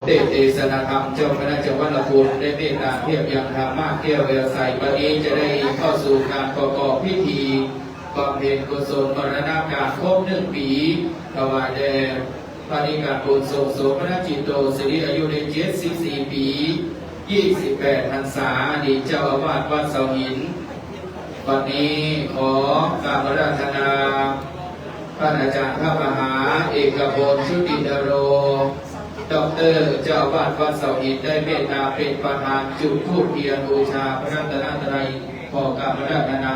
เทศนาธรรมเจ้าคณะจังหวัดลำพูนได้เมตตาเทียบยังธรรมะแก้วเวลใสวันนี้จะได้เข้าสู่การประกอบพิธีบำเพ็ญกุศลมรณการครบ1 ปีถวายแด่พระนิการบุญทรงโสมนจิตโตสิริอายุได้74 ปี 28 พรรษาอดีตเจ้าอาวาสวัดเสาหินวันนี้ขอกราบอาราธนาท่านอาจารย์พระมหาเอกพลชุตินโรดอกเตอร์เจ้าอาวาสวัดเสาหินได้เมตตาเป็นประธานจุดธูปเทียนบูชาพระรัตนตรัยขอกราบอาราธนา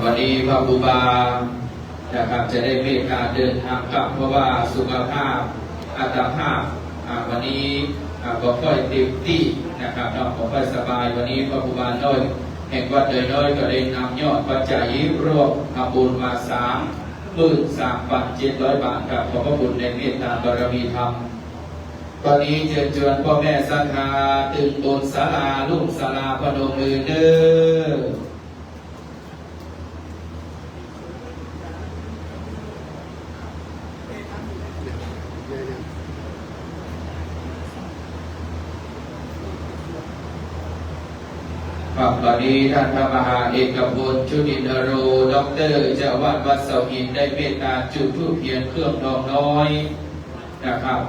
วันนี้พระครูบานะครับจะได้เมตตาเดินทางกลับเพราะว่าสุขภาพอัตภาพวันนี้ก็ค่อยเต็มที่นะครับเราก็ค่อยสบายวันนี้พระครูบาน้อยแห่งวัดน้อยก็ได้นำยอดปัจจัยรวมทำบุญมา33,700 บาทครับขอบพระคุณในเมตตาบารมีธรรมตอนนี้เชิญชวนพ่อแม่ศรัทธาตึงบนศาลาลุ่มศาลาพนมมือเด้อวันนี้ท่านพระมหาเอกพลชุตินโรดอกเตอร์เจ้าอาวาสวัดเสาหินได้เมตตาจุดธูปเทียนเครื่องดอกน้อยนะครับ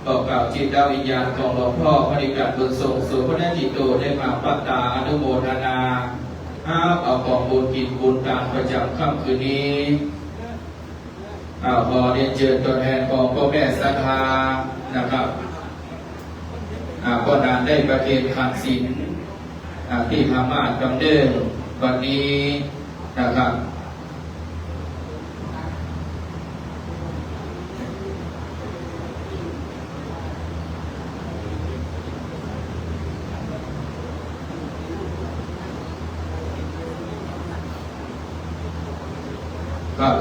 บอกกล่าวจิตวิญญาณของหลวงพ่อพระนิการบุญทรงโสมนจิตโตได้มาปัตตาอนุโมทนาเอาของบุญกินบุญตามประจำค่ำคืนนี้ขอเรียนเชิญตัวแทนของพ่อแม่ศรัทธานะครับก็นานได้ประเคนขันศีลที่ธรรมะดำเนินวันนี้นะครับ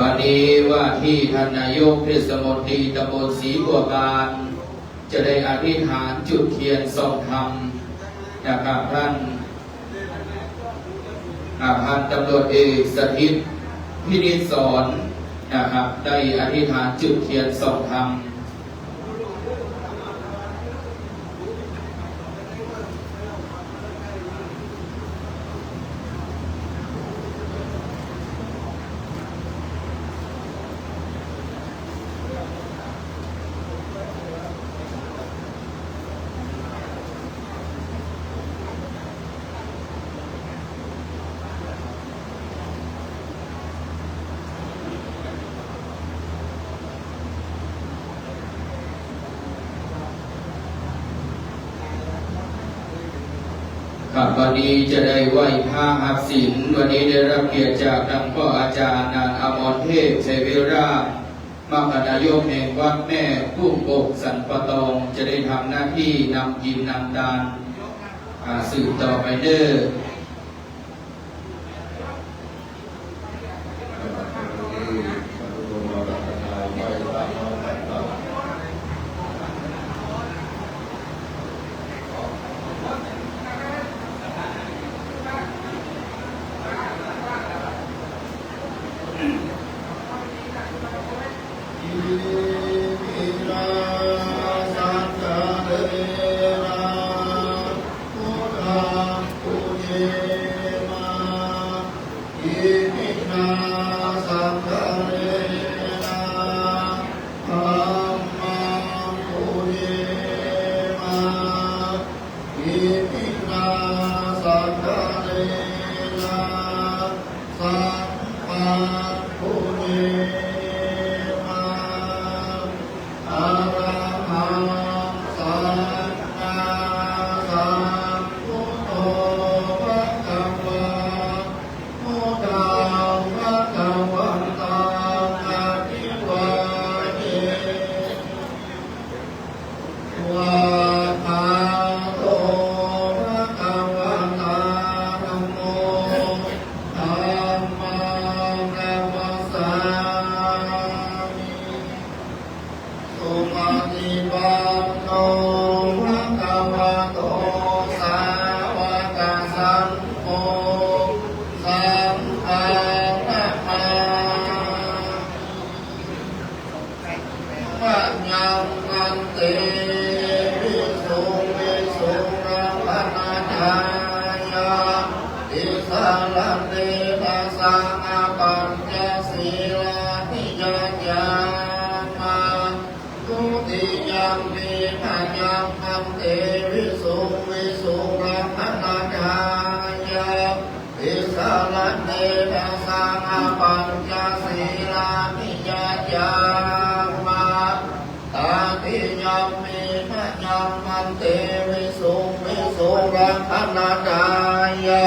วันนี้ว่าที่ท่านนายกเทศมนตรีตำบลศรีบัวบานจะได้อธิษฐานจุดเทียนส่องธรรมนะครับท่านพันตำรวจเอกสถิตพินิจสอนนะครับได้อธิษฐานจุดเทียนส่องธรรมวันนี้จะได้ไหว้พระหักศีลวันนี้ได้รับเกียรติจากท่านพ่ออาจารย์นางอมรเทพชัยวิราชมหานายกแห่งวัดแม่กุ้งบกสันปะตองจะได้ทำหน้าที่นำกินนำทานสืบต่อไปเด้อ พันเตวิสุวิสุรังคณาจายาอิสาลเนนะสังฆปัญจศีลานิยจามาตาติยัมมิมะยัมพันเตวิสุวิสุรังคณาจายา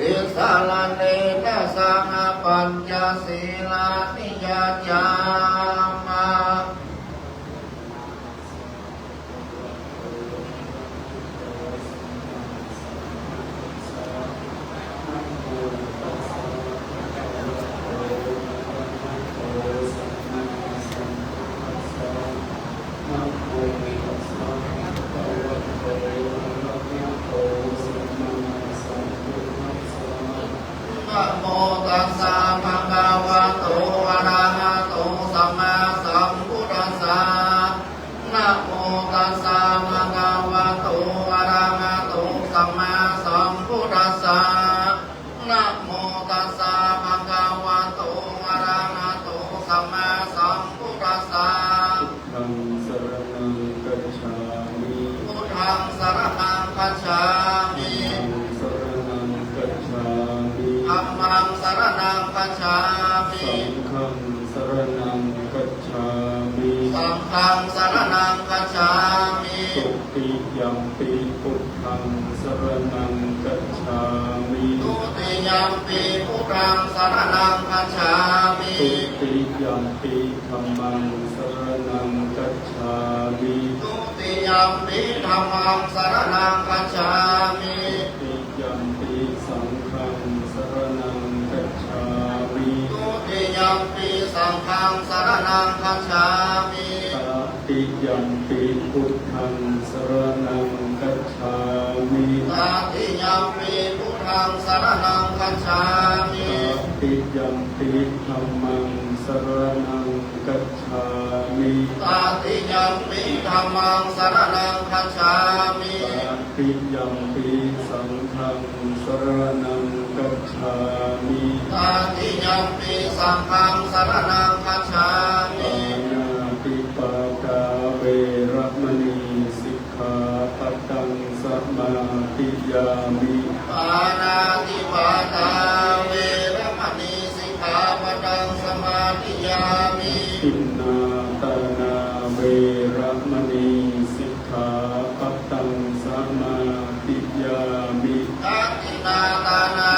อิสาลเนนะสังฆปัญจศีลานิยจามานะโมตัสสะภะคะวะโตอะระหะโตสัมมาสัมพุทธัสสะนะโมตัสสะภะคะวะโตอะระหะโตสัมมาสัมพุทธัสสะนะโมตัสสะภะคะวะโตอะระหะโตสัมมาสัมพุทธัสสะพุทธังสรณังกัจฉามิ ธัมมังสรณังคัจฉามิ สังฆังสรณังกัจฉามิ สังฆังสรณังคัจฉามิ สุติยัมปิพุทธังสรณังกัจฉามิ ทุติยัมปิพุทธังสรณังคัจฉามิ สุติยัมปิธัมมังสรณังกัจฉามิ ทุติยัมปิธัมมังสรณังคัจฉามิ สุติยัมปิสังฆังสรณังกัจฉามิ ทุติยัมปิสังฆังสรณังคัจฉามิ ตติยัมปิพุทธังสรณังกัจฉามิ ตติยัมปิพุทธังสรณังคัจฉามิ ตติยัมปิธัมมังสรณังกัจฉามิ ตติยัมปิธัมมังสรณังคัจฉามิ ตติยัมปิสังฆังสรณังกัจฉามิ ตติยัมปิสังฆังสรณังคัจฉามิ ปานาติปาตาเวรมณีสิกขาปัตตังสมาธิยามิ ปานาติปาตาเวรมณีสิกขาปะทังสมาธิยามิ ทินนาตานาเวรมณีสิกขาปัตตังสมาธิยามิ ทักขินาตานา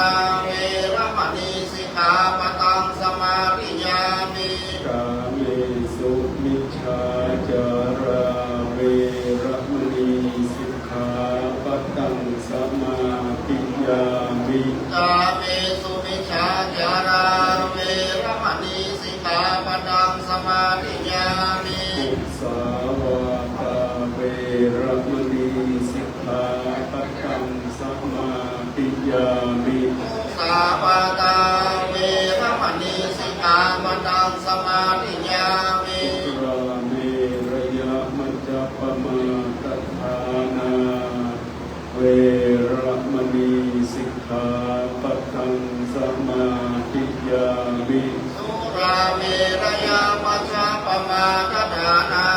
เวรมณีสิกขาปะทังสมาธิยามิ กาเมสุมิจฉาจาราเวรมณีสิกขาปัตตังสมาธิยามิ กาเมสุมิจฉาจาราเวรมณีสิกขาปะทังสมาธิยามิ มุสาวาตาเวรมณีสิกขาปัตตังสมาธิยามิ สาปาตาเวรมณีสิกขาปะทังสมาธิยามิ ราเมระยะมัจจปมาตฐานาเวรมณีสิกขาปัตตังสมาธิยามิ สุราเมรยามัชฌะปมาทฐานา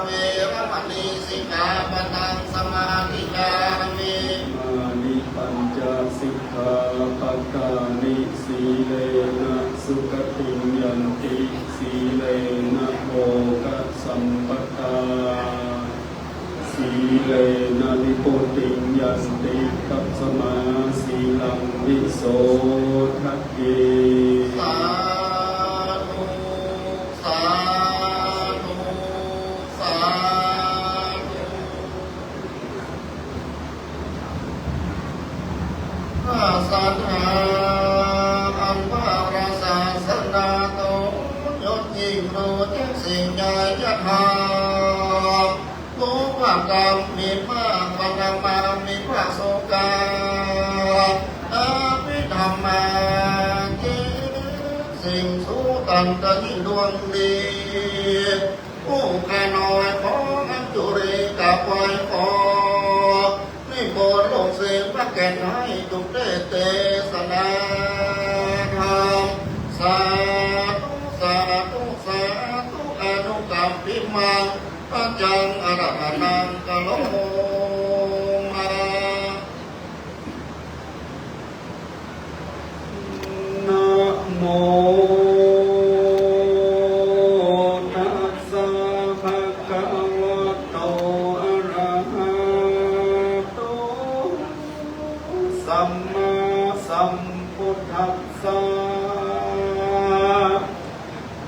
เวรมณีสิกขาปะทังสมาธิยามิ มานิปัญจสิกขาปัตตานิสีเลนะสุขติยันติสีเลนะโภคสัมปทาสีเลนะนิโพติยันติตัสมาสีลังวิโสทัคเก สาธุสาธุสาธุข้าสัทธาอันพระศาสนาโตยศยิ่งรู้แจ้งสิ่งใหญ่จะทำรู้ความกรรมมีมากความกรรมมามีพระโสกาอภิธรรมาเจสิ่งสู้ตันตะยิ่งดวงดีผู้แก่น้อยของอัจจุรีกับไว้ขอนิมนต์ลงเสียงพระแก่นให้จุกได้เตสนาธรรมสาธุสาธุสาธุอนุกรรมพิมังปัจจังอรหันังก โลมา นะโมตัสสะภะคะวะโตอะระหะโตสัมมาสัมพุทธัสสะ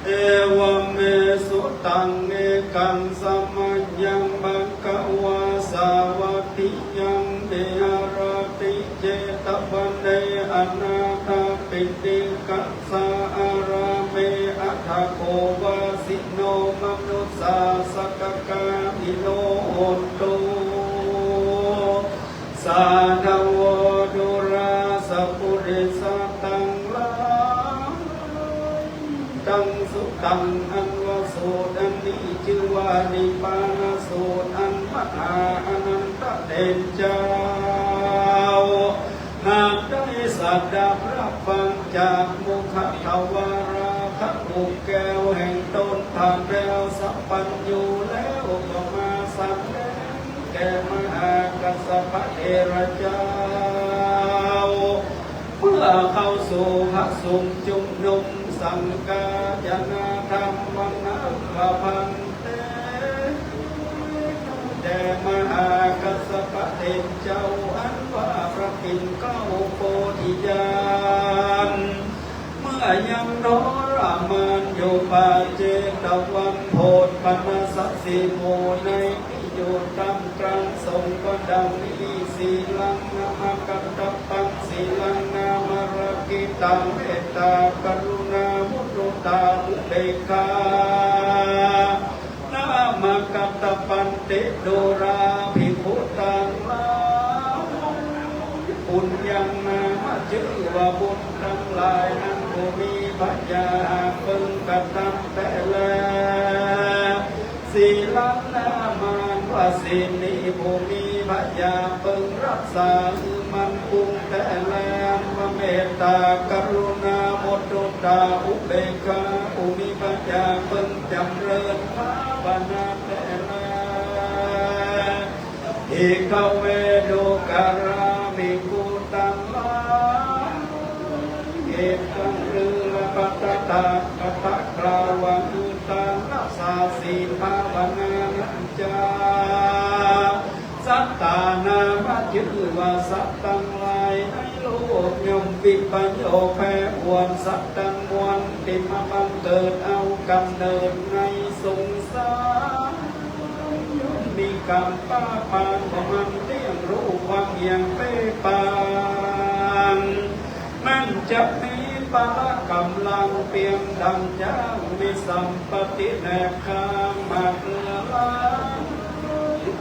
เอวเมสุตังเอกังสัมมัญญังภะคะวะสาวะติยังเดหรติเจตวันเดอนาถาปิติกัสสะอาราเมอัฏฐโกวาสิโนมนุสสาสกกามิโนโหตุสาธาวดุราสัพพุริสตังลาตังสุตังอันวสูตรอันนี้ชื่อว่านิพพานสูตรอันมหาอนันตเด่นเจ้าหากได้สัตดับรับฟังจากมุขทวาราคะบุกแก้วแห่งตนผ่านแล้วสัพพัญญูแล้วก็มาสังแก่มหากัสสปะเทระเจ้าเมื่อเข้าสู่พระสุมจุมนุมสังฆาจนาธรรมวันนังพันเตแด่มหากัสสปะเทเจ้าอันว่าพระปิ่นเก้าโพธิญาณเมื่อยังนรมานอยู่ป่าเจตวันโพธปนสัสสิโมในที่อยู่ตามกลางสงฆ์ก็ดังนี้สีลังนามกัตตปังสีลังนามรกิตังเมตตากรุณามุตุตาอุเบกขานามกัตตปันติโดราภิกขุตังลาบุญยังนามาชื่อว่าบุญทั้งหลายนั้นผู้มีปัญญาเพิ่งกระทำแต่แล้วสีลังนามานว่าศีลนี้ผู้มีปัญญาเพิ่งรักษาคือมันคงแต่แล้วว่าเมตตากรุณามุตุตาอุเบกขาผู้มีปัญญาเพิ่งจำเริญภาวนาแต่แล้วอิกเวโดการามิกุตังลาเอตังฤละปัตตาปัตตะกราวังอุตังรักษาศีลภาวนานัจจาสัตตานามาชื่อว่าสัตตังหลายในโลกย่อมปิปัญโยแพ้อวนสัตตังมวลติมาบังเกิดเอากำเนิดในสงสารมีกรรมป้าปานของมันเลี้ยงรู้ความอย่างเป้ปานนั่นจะมีปากำลังเพียงดังจ้างมีสัมปติแนบข้างมาเกลือล้าง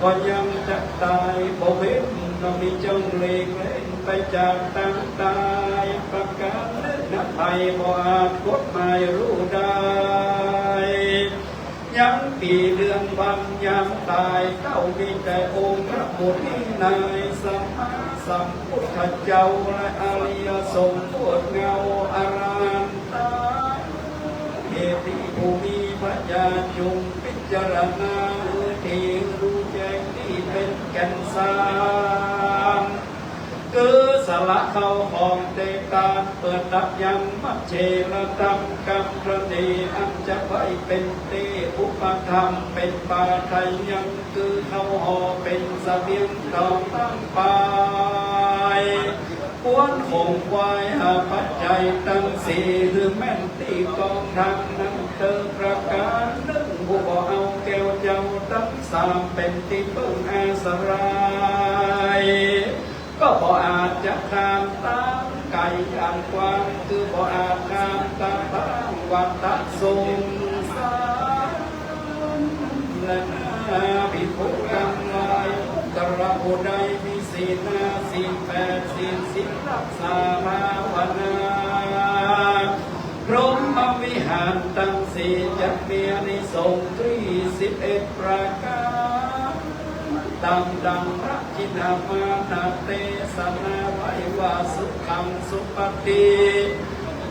ก็ยังจะตายบ่เว้นเรามีจงเล็กเล่นไปจากตั้งตายประการเล่นนับไปบ่อาจกฎหมายรู้ได้ยังปีเดือนวันยามตายเต้ามีแต่องค์พระบุตรนายสัมมาสัมพุทธเจ้าและอริยสงฆ์ปวดเงาอารันตาเหตุที่ผู้มีปัญญาจงพิจารณาที่รู้แจ้งที่เป็นแก่นสารคือสละเขาของเตตานเปิดดับยังมัจเจระธรรมกรรมประเดอันจะไว้เป็นเตอุปธรรมเป็นปาไทยยังคือเขาห่อเป็นเสบียงต่อตั้งไปปวนคงไว้หาปัจจัยตั้งสี่คือแม่นตีกองทางนั้นเติมประการหนึ่งผู้บ่เอาแก้วเจ้าตั้งสามเป็นที่พึ่งอาศัยก็บ่อาจจะข้ามตามไก่อย่างกว้างคือบ่อาจข้ามตามบ้างวัฏสงสารและภิกขุทั้งหลายกระผู้ใดมีศีลห้าศีลแปดศีลสิบรักษาภาวนาพรหมวิหารตั้งสี่จะมีอานิสงส์31ประการดังพระจินนามานาเตสนาไว้ว่าสุขังสุปฏิ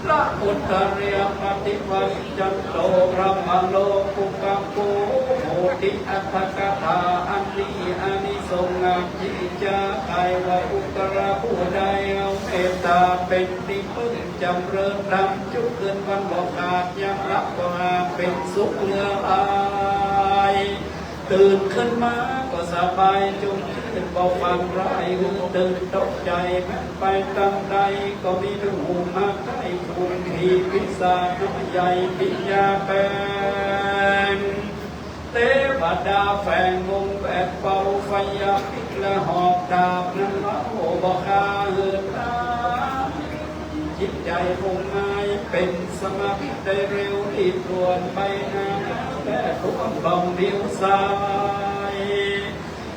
พระพุทธเรียปฏิวัติจันโตพระมโลกุกังโกโหติอัตถกถาอันนี้อานิสงส์จิจาไกวะอุตระผู้ใดเอาเมตตาเป็นที่พึ่งจำเริญทำจุขึ้นวันบอกขาดยังรับก็หาเป็นสุขเหลืออายตื่นขึ้นมาก็สบายจงขึ้นบอกฟังไรหือตื่นตกใจแม้ไปตั้งใดก็มีถึงหูมากได้คุณทีพิศาจน้อยใหญ่ปิญญาแปงเทวดาแฝงงงแปดเป่าไฟยาพิกและหอกดาบนั้นว่าโอบอกคาเหินตาจิตใจคงหายเป็นสมาธิได้เร็วรีบรวนไปนาและทุกข์ลองเดียวสาย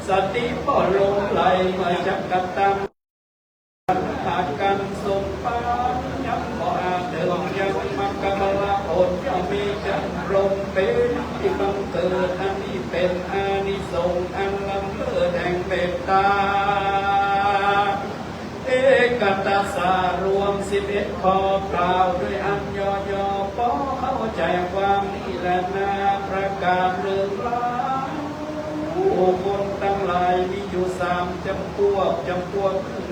สติพ่อลงไหลมาจากกัตตังอาการสมปานย้ำบ่อาเดิมยังมักกะลาผลยังมีจันทร์ลมเป็นที่บังเกิดอันนี้เป็นอานิสงส์อันล้ำเลิศแห่งเมตตาเอกตาสารวม11ข้อกล่าวด้วยอันย่อๆพอเข้าใจความนี้และนาประกาศเรื่องราวผู้คนทั้งหลายมีอยู่3 จำพวก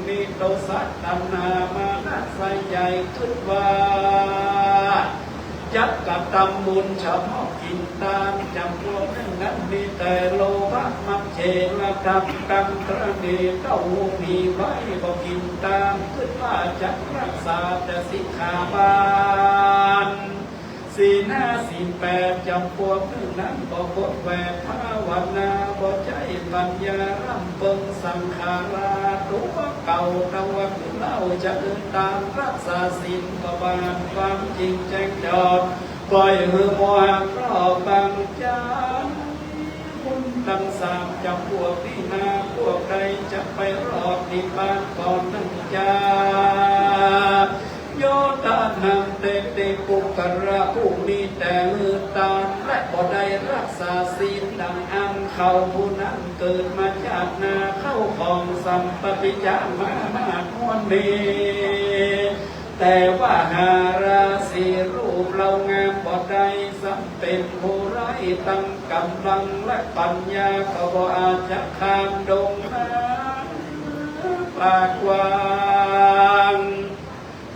มีโทสะตัณหามานะไฟใหญ่ขึ้นว่าจักกะตำบุญชอบกินตามจำพวกนั้นมีแต่โลภะมักเชละกับกังกระเดเต้ามีไว้บอกกินตามขึ้นว่าจักรักษาแต่สิกขาบาลศีล5 ศีล8จำพวกนั้นบ่กดแหวกภาวนาบ่ใจปัญญารำเบิงสังขาราตัวเก่าตะวันเล่าจะเดินตามรักษาศีลก็บานความจริงแจ้งจอดปล่อยมือมัวรอบบังจานคุณทั้ง3จำพวกที่นาพวกใดจะไปรอดนิพพานก่อนนั้นจาโยตานังเตติปุกระผู้มีแต่มือตาและบ่ได้รักษาศีลดังอันเขาผู้นั้นเกิดมาจากนาเข้าของสัมปติจามาม้วนเมแต่ว่าหาราศีรูปเรางามบ่ได้สัมเป็นผู้ไร้ตั้งกำลังและปัญญาก็บ่อาจจะข้ามดงน้ำปากกว้าง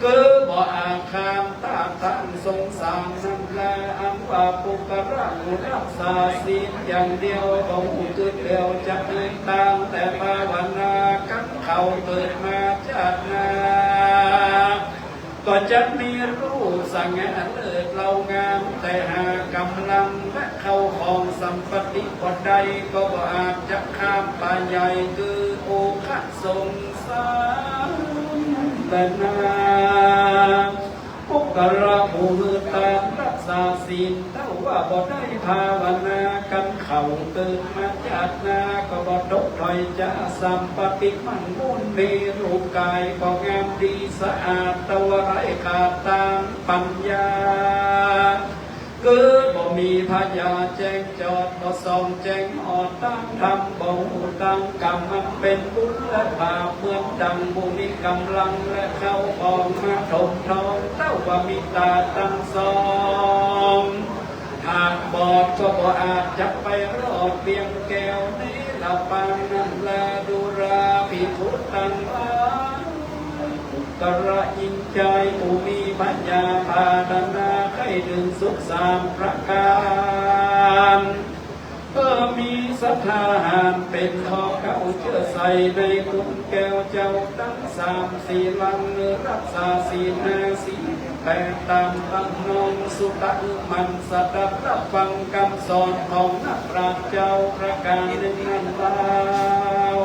คือบ่อาคามตาตั้งสงสารนั่นแลอันว่าปุกระรักษาศีลอย่างเดียวก็หูเกิดเดียวจะเกิดตามแต่ภาวนากันเขาเกิดมาจากนาก็จะมีรูปสังเกตเลิศเรางามแต่หากำลังและเข้าของสัมปติพอใดก็บ่อาจจะข้ามป่าใหญ่คือโอคะสงสารแต่นาปุกระผู้มือตามรักษาศีลเท่าว่าบ่ได้ภาวนากันเขาเกิดมาจากนาก็บ่ตกถอยจะสัมปติมันมุ่นมีรูปกายก็งามดีสะอาดตะวไรขาดตามปัญญาคือบ่มีพยาแจ้งจอดบ่ส่องแจ้งออดตั้งทำบ่หูตั้งกรรมมันเป็นบุญและบาปเหมือนดังบุญมีกำลังและเข้าออกมาถมทองเต้าว่ามีตาตั้งสองหากบอดก็บ่อาจจะไปรอดเพียงแก้วนี้ละปางนั้นละดูราภิกขุตั้งหลายกระยินใจผู้มีปัญญาพาดนาให้ถึงสุข3 ประการมีศรัทธาหานเป็นทองเก่าเชื่อใส่ในคุณแก้วเจ้าทั้ง3 ศีลังรักษาศีล5 ศีล8ตามตั้งนองสุตะมันสดับรับฟังคำสอนของนักปราชญ์เจ้าประการหนึ่งนั้นแล้ว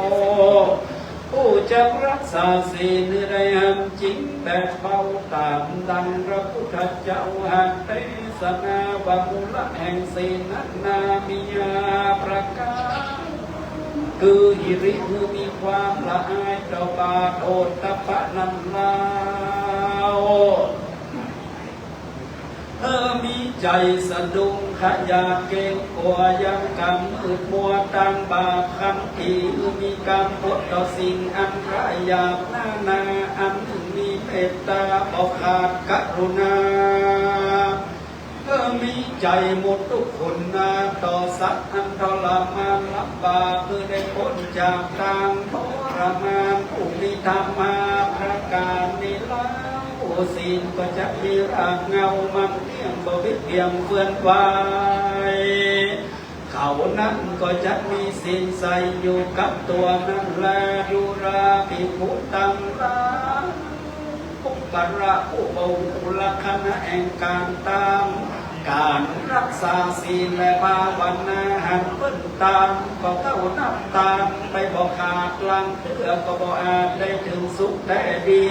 ผู้จะรักษาศีลได้หันจริงแต่เฝ้าตามดังพระพุทธเจ้าหันเทศนาว่ามูลแห่งศีลนั้นนามีประการคือหิริคือมีความละอายต่อบาปโอตตะปะนันลาว อมีใจสะดุ้งขยาดเก่งกลัวยังกำมืดมัวตังบาปคำที่มีกรรมพดต่อสิ่งอันร้ายหยาบหน้านาอันมีเมตตาบอกขาดกรุณามีใจหมดทุกคนนาต่อสัตว์อันทรมานลำบากเพื่อได้พ้นจากทางทรมานผู้มีธรรมาประการนี้แล้วศีลก็จะมีรากเงามันเที่ยงบวิเพียงเฟื่อนไฟเขานั้นก็จะมีศีลใสอยู่กับตัวนั้นแลดูราภิกขุตังราปุกกระอุบอุลคณะแห่งการตามการรักษาศีลและภาวนาหันเพิ่นตามก็เท่านับตามไปบอกขาดลังเพื่อก็บอกอาจได้ถึงสุขแต่ดี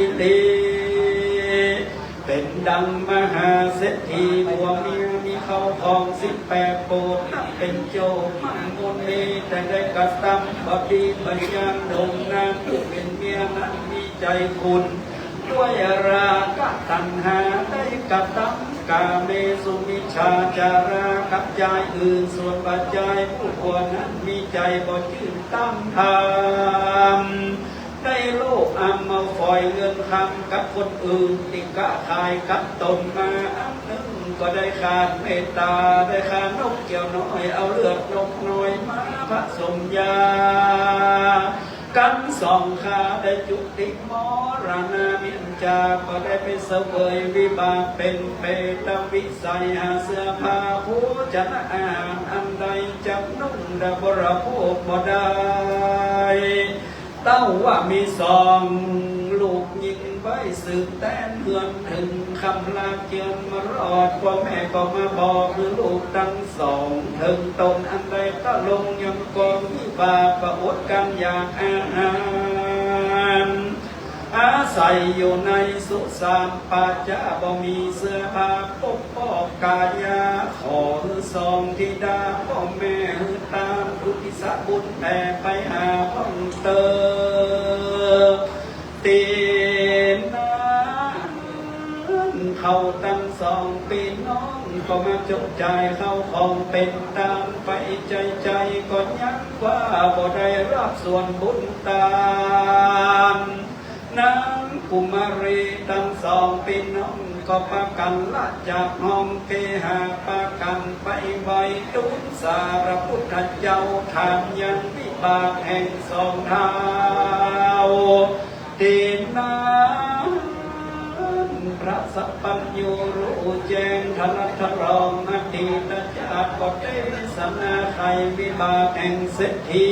เป็นดังมหาเศรษฐีบัวมีเขาทอง18 โกฏนับเป็นโจรมันมนมีแต่ได้กระทำบาปดีบัญญัติดงนางผู้เป็นเมียนั้นมีใจคุณด้วยราคะตัณหาได้กระทำกาเมสุมิชาจารากับใจอื่นส่วนปัจจัยผู้ควรนั้นมีใจบ่ชื่นตั้งธรรมได้โลภอัมมาฝอยเงินคำกับคนอื่นติกะทายกับตนมาอันหนึ่งก็ได้ขาดเมตตาได้ขานกเกี่ยวน้อยเอาเลือดนกน้อยมาผสมยากันสองขาได้จุติมรณะเมียนจาก็ได้ไปเสวยวิบากเป็นเปตวิสัยหาเสื้อผ้าผู้จะอาหารอันใดจับนุ่งดาบรโภคบ่ได้เต้าว่ามีสองลูกยิงไว้สืบแต้นเฮือนถึงคำลาเกียนมารอดพ่อแม่ก็มาบอกคือลูกทั้งสองถึงตนอันใดก็ลงยังกองวิบากก็อดกันอย่างอาหารอาศัยอยู่ในสุสานป่าจะบ่มีเสื้อผ้าปกป้องกายาขอหือซองธิดาพ่อแม่หือตามทุติสบุญแต่ไปหาพ่องเตอตีนั้นเขาตั้งสองปีน้องก็มาจกใจเข้าของเป็นตามไปใจก็ยักว่าบ่ได้รับส่วนบุญตามนางกุมารีตั้งสองปีน้องก็ประกันละจากห้องเกหาประกันไปไว้ตุนสารพุทธเจ้าทางยังวิบากแห่งสองเท้าตีนาพระสัพพัญญูรู้แจ้งทลัทรองอดีตชาติก็ได้สนาไขวิบากแห่งเศรษฐี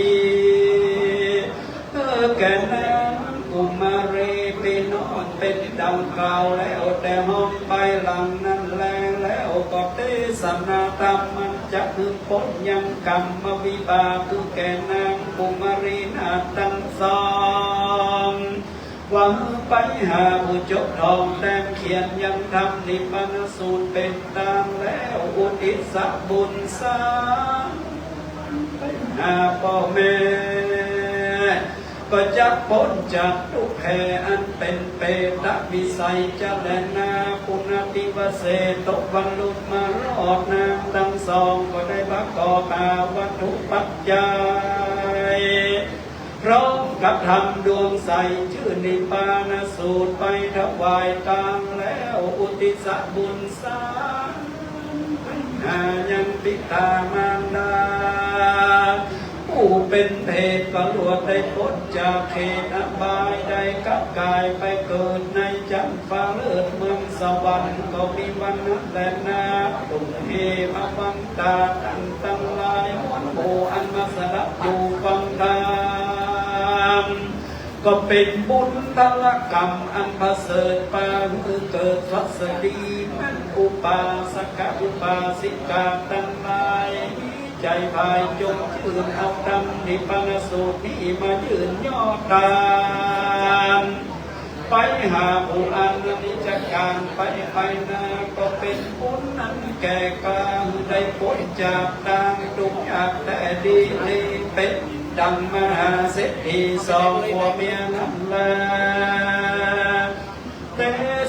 แก่นั้นกุมารีไปนอนเป็นดังกล่าวแล้วแต่ห้องไปหลังนั้นแล้วก็ได้สนาธรรมมันจะคือพ้นยังกรรมวิบากคือแก่นางกุมารีนาตั้งสองหวังไปหาผู้จบทองแต้มเขียนยังทำนิพพานสูตรเป็นตามแล้วอุทิศบุญสร้างไปหาพ่อแม่ก็จะพ้นจากทุกข์แผ่อันเป็นเปตวิสัยจะแลนาปุณติวเสตกวันลุกมารอดนางทั้งสองก็ได้ประกอบอาวัตถุปัจจัยพร้อมกับทำดวงใสชื่อนิพพานสูตรไปถวายตามแล้วอุทิศบุญสร้างหายังปิตามารดาผู้เป็นเพศก็ลวดได้พ้นจากเขตอบายได้กับกายไปเกิดในจันฟ้าเลิศเมืองสวรรค์ก็มีวันนั้นแต่นาตุงเฮมาฟังตาตั้งหลายมวลหมู่อันมาสดับอยู่ฟังธรรมก็เป็นบุญตละกรรมอันประเสริฐปานคือเกิดทศดีมันอุปาสกอุปาสิกาตั้งหลายใจภายจงชื่นเอาดำนิพพานสูตรนี้มายืนย่อตามไปหาผู้อันนิจการไปนาก็เป็นบุญนั้นแก่กลางได้พ้นจากทางทุกข์ยากแต่ดีเป็นดังมหาเศรษฐีสองผัวเมียนั่นแลเต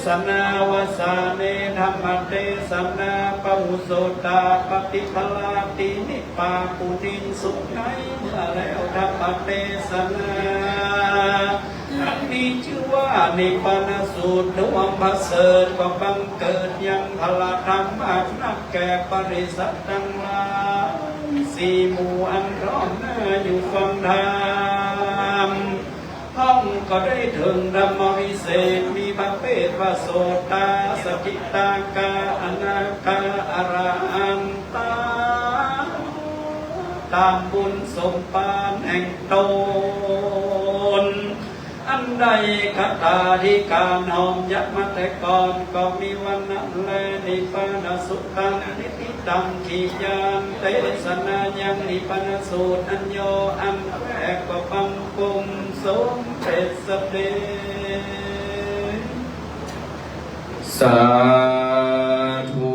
ส นาวสาเนธรรมเทศนาปุโสตาปฏิภลาตินิปาปุตินสุขัยเมื่อแล้วธรรมเทศนาอันนี้ชื่อว่านิพพานสูตรดวงประเสริฐก็บังเกิดยังพละธรรมมากนักแก่ปริสัททั้งหลายสี่หมู่อันร้อมหน้าอยู่ฟังธรรมห้องก็ได้ถึงธรรมวิเศษมีพระเภทพระโสตาสกิตากาอนาคาอรหันตาตามบุญสมปานแห่งตนอันใดคตาธิการหอมยักมาแต่ก่อนก็มีวันนั้นแลนิพพานสุขังนิติตังขียานเตสนายังนิพพานสูตรอันโยอันแรกก็ฟังกุมสมเด็จสเดสาธุ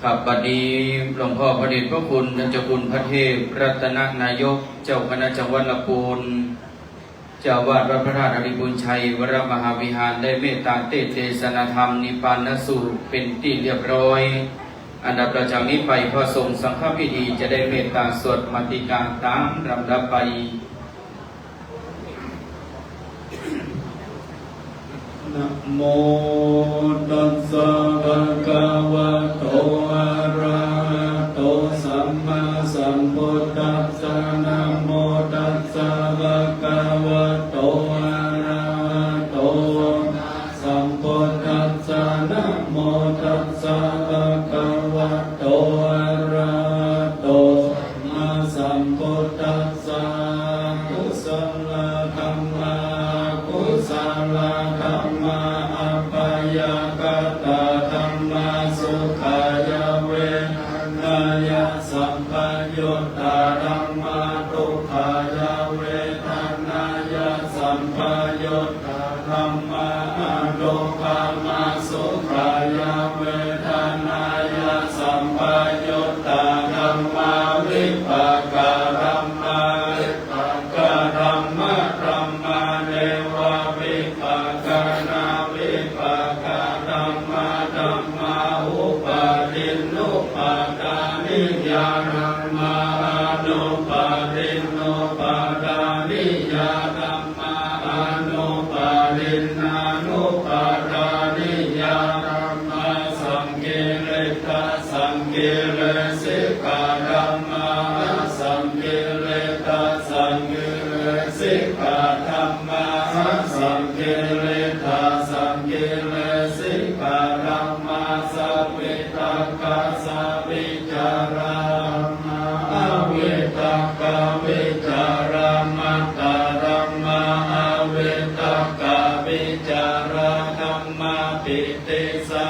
ขับบัดนี้หลวงพ่อพระเดชพระคุณท่านเจ้าคุณพระเทพรัตนนายกเจ้าคณะจังหวัดลำพูนเจ้าวาดวัดพระธาตุอริบุญชัยวรมหาวิหารได้เมตตาเทศนาธรรมนิพพานสูตรเป็นที่เรียบร้อยอันดับประจากนี้ไปพระสงฆ์สังฆพิธีจะได้เมตตาสวดมติกาตามลำดับไปนะโมตัสสะภะคะวะโตอะระหะโตสัมมาสัมพุทธัสสะนะโมตัสสะภะคะวะโตอะระหะโตสัมพุทธัสสะนะโมตัสสะภะคะวะโตอะระหะโตสัมมาสัมพุทธัสสะกุศลธัมมากุศลธัมมาอัปปยากตาธัมมาสุขายเวทนายสัมปยุตตาธัมมาทุกขายเวทนายสัมปยุตตาธัมมาอโลภามาสุขายเวทนายสัมปยุตตาธัมมาวิปากาธัมมาวิปากาธัมมาธัมมาเนวะวิปากานาวิปากาธัมมาธัมมาอุปาทินนุปาทานิยาธัมมาอนุปาทินนุปาทานิยาธัมมาอนุปาทินานุปาทานิยาธัมมาสังเกเรตาสังเกเรสิกาธัมมาสังเกเรตาสังเกเรสิกาธัมมาสังเกเรตาสังเกเรสิกาธัมมาสัพพิตังกาสัพพิจารามาอวิตังกาวิจารามัตตารัมมาอวิตังกาวิจาราธัมมาปิติสา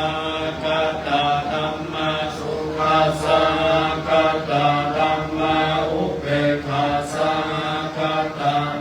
กตาธัมมาสุขาสากตาธัมมาอุเบกขาสากตาธัม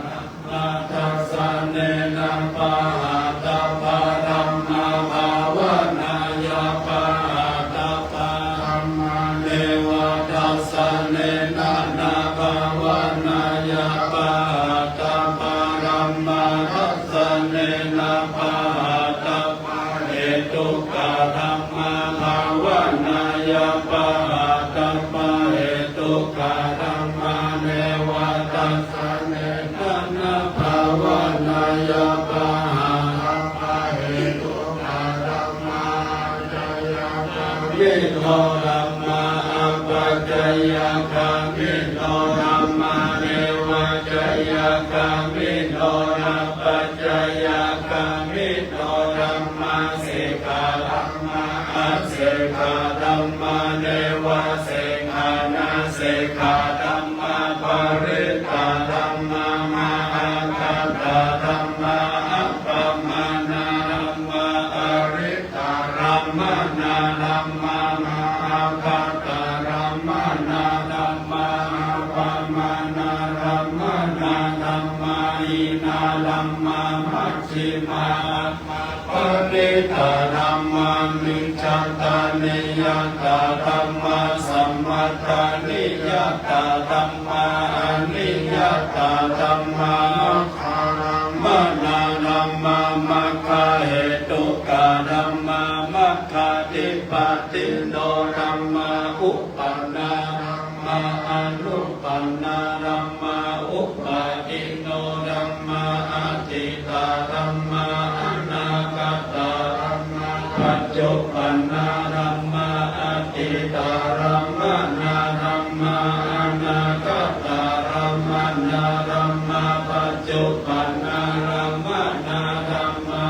มาทัสสะเนนะปะหะตาปะธัมมาภาวนายาปะหะตาปะธัมมาเนวะทัสสะเนนะนะภาวนายาปะหะตาปะธัมมาทัสสะเนนะภาหะตาปะเหตุกะธัมมาภาวนายาปะหะตาปะเหตุกะธัมมาเนวะทัสสะเนนะนะภาวนายาปะหะตาปะเหตุกะธัมมาจายาคังวิโตธัมมาอัปปจายาคังวิโตธัมมาเนวะจายาคังวิโตอัปปจายาคังวิโตธัมมาสิกขาธัมมาอัสสิกขาธัมมาเนวะสิกขานาสิกขาธัมมาปริตตาธัมมามาอังคัตตาธัมมาอัปปมานาธัมมาอริตตาธัมมานาธัมมามาอังคัตตาธัมมานาธัมมาอัปปมานาธัมมานาธัมมาอินาธัมมามัชฌิมาปริตตาธัมมามิจฉันตานิยตาธัมมาสัมมัตตานิยตาธัมมาอนิยตาธัมมามัคคารัมมานาธัมมามัคคา รัมมาปัจจุปันนารัมมานารัมมา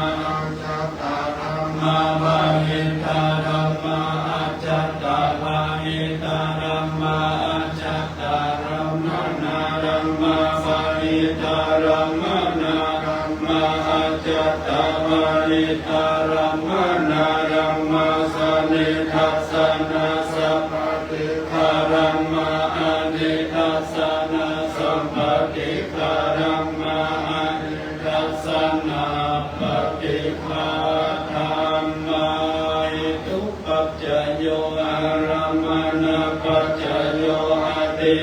จัตตารัม มาบาหิตารัมมาอาจัตตาบาหิตารัมมาอาจัตตารัมมานารัมมาบาหิตารัมมานารัมมาอาจัตตาบาหิตารัมมานารัมมาสนิทัสสนาสัพพติคารัมมาอานิทัสสนาสัพพติคารัมมาอานิทัสสนาปฏิฆาธัมมาอิทุปัจจโยอารัมมณปัจจโยอาติ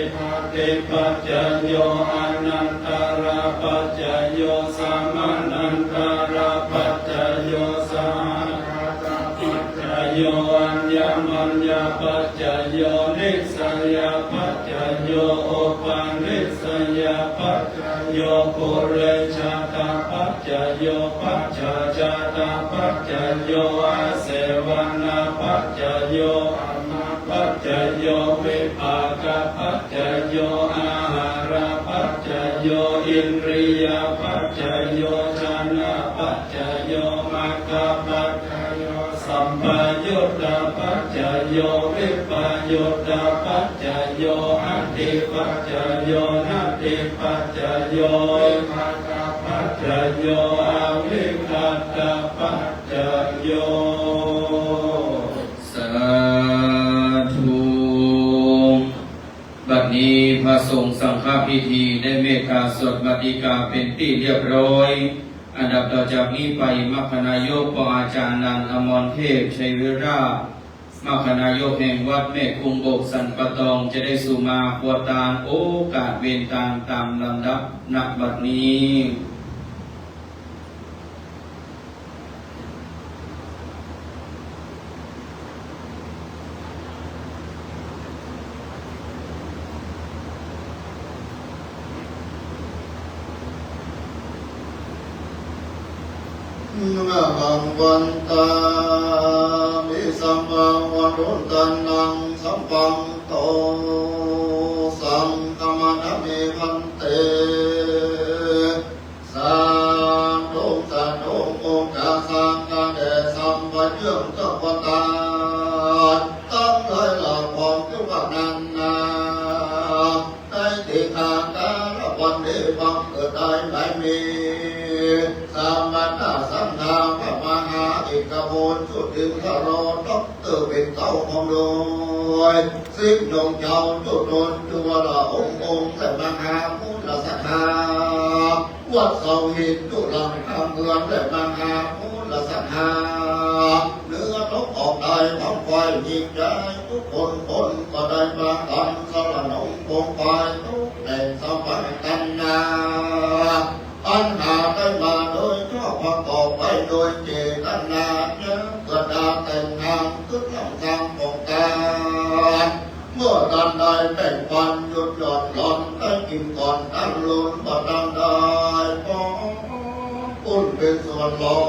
ปัจจโยอนันตระปัจจโยสัมมานันตระปัจจโยสัมปัจจโยอัญญมัญญปัจจโยนิสัยปัจจโยโอปันิสัยปัจจโยปุเรชาตปัจจโยปัจจจาตปัจจโยอาเสวนาปัจจโยปัจจโยวิภากปัจจโยอาหารปัจจโยอินทรียปัจจโยชนะปัจจโยมัคคปัจจโยสัมปยุตตปัจจโยวิปยุตตปัจจโยอัตติปัจจโยนัตติปัจจโยมัคคปัจจโยอวิคัตตปัจจโยสาธุบัดนี้พระสงฆ์สังฆพิธีได้เมตตาสวดบัติกาเป็นที่เรียบร้อยอันดับต่อจากนี้ไปมัคคณายกปอาจารย์นันท์อมรเทพชัยวิราชมัคคณายกแห่งวัดแม่คุงโบกสันปะตองจะได้สุมาขวตานโอกาสเวรตามลำดับณบัดนี้ นะหังวันตามิสัมมาวันตุตันนังสัมปังโตสังฆมันะเมพันเตสังโฆสังโฆโอกาสังฆเดสัมปะเยื่องเจ้าปตาตั้งหลายหลักความทุกข์นันนาได้ติทางการวันนี้บังเกิดได้หลายมีสัมมานาสังฆาพระมหาเอกโพลชุดถึงขรอดอกเตอร์เป็นเต้าของโดยสิ้นดงเจ้าจุดโดนจุวละองค์แต่มหาพุทธสัทธาวัดเสาหินจุลังคำเมืองแต่มหาพุทธสัทธาเนื้อนกออกได้ทั้งไฟยิงใจทุกคนก็ได้มากันสละนงคงไปทุกแห่งสมบัติกันนาปัญหาได้มาโดยชอบประกอบไปโดยเจตนาเนื้อเกิดดาแต่งงานขึ้นลำทางของการเมื่อการใดแบ่งปันหยุดหย่อนหล่อนได้กินก่อนตั้งลุนบ่ตั้งได้พออุ่นเป็นส่วนหลอ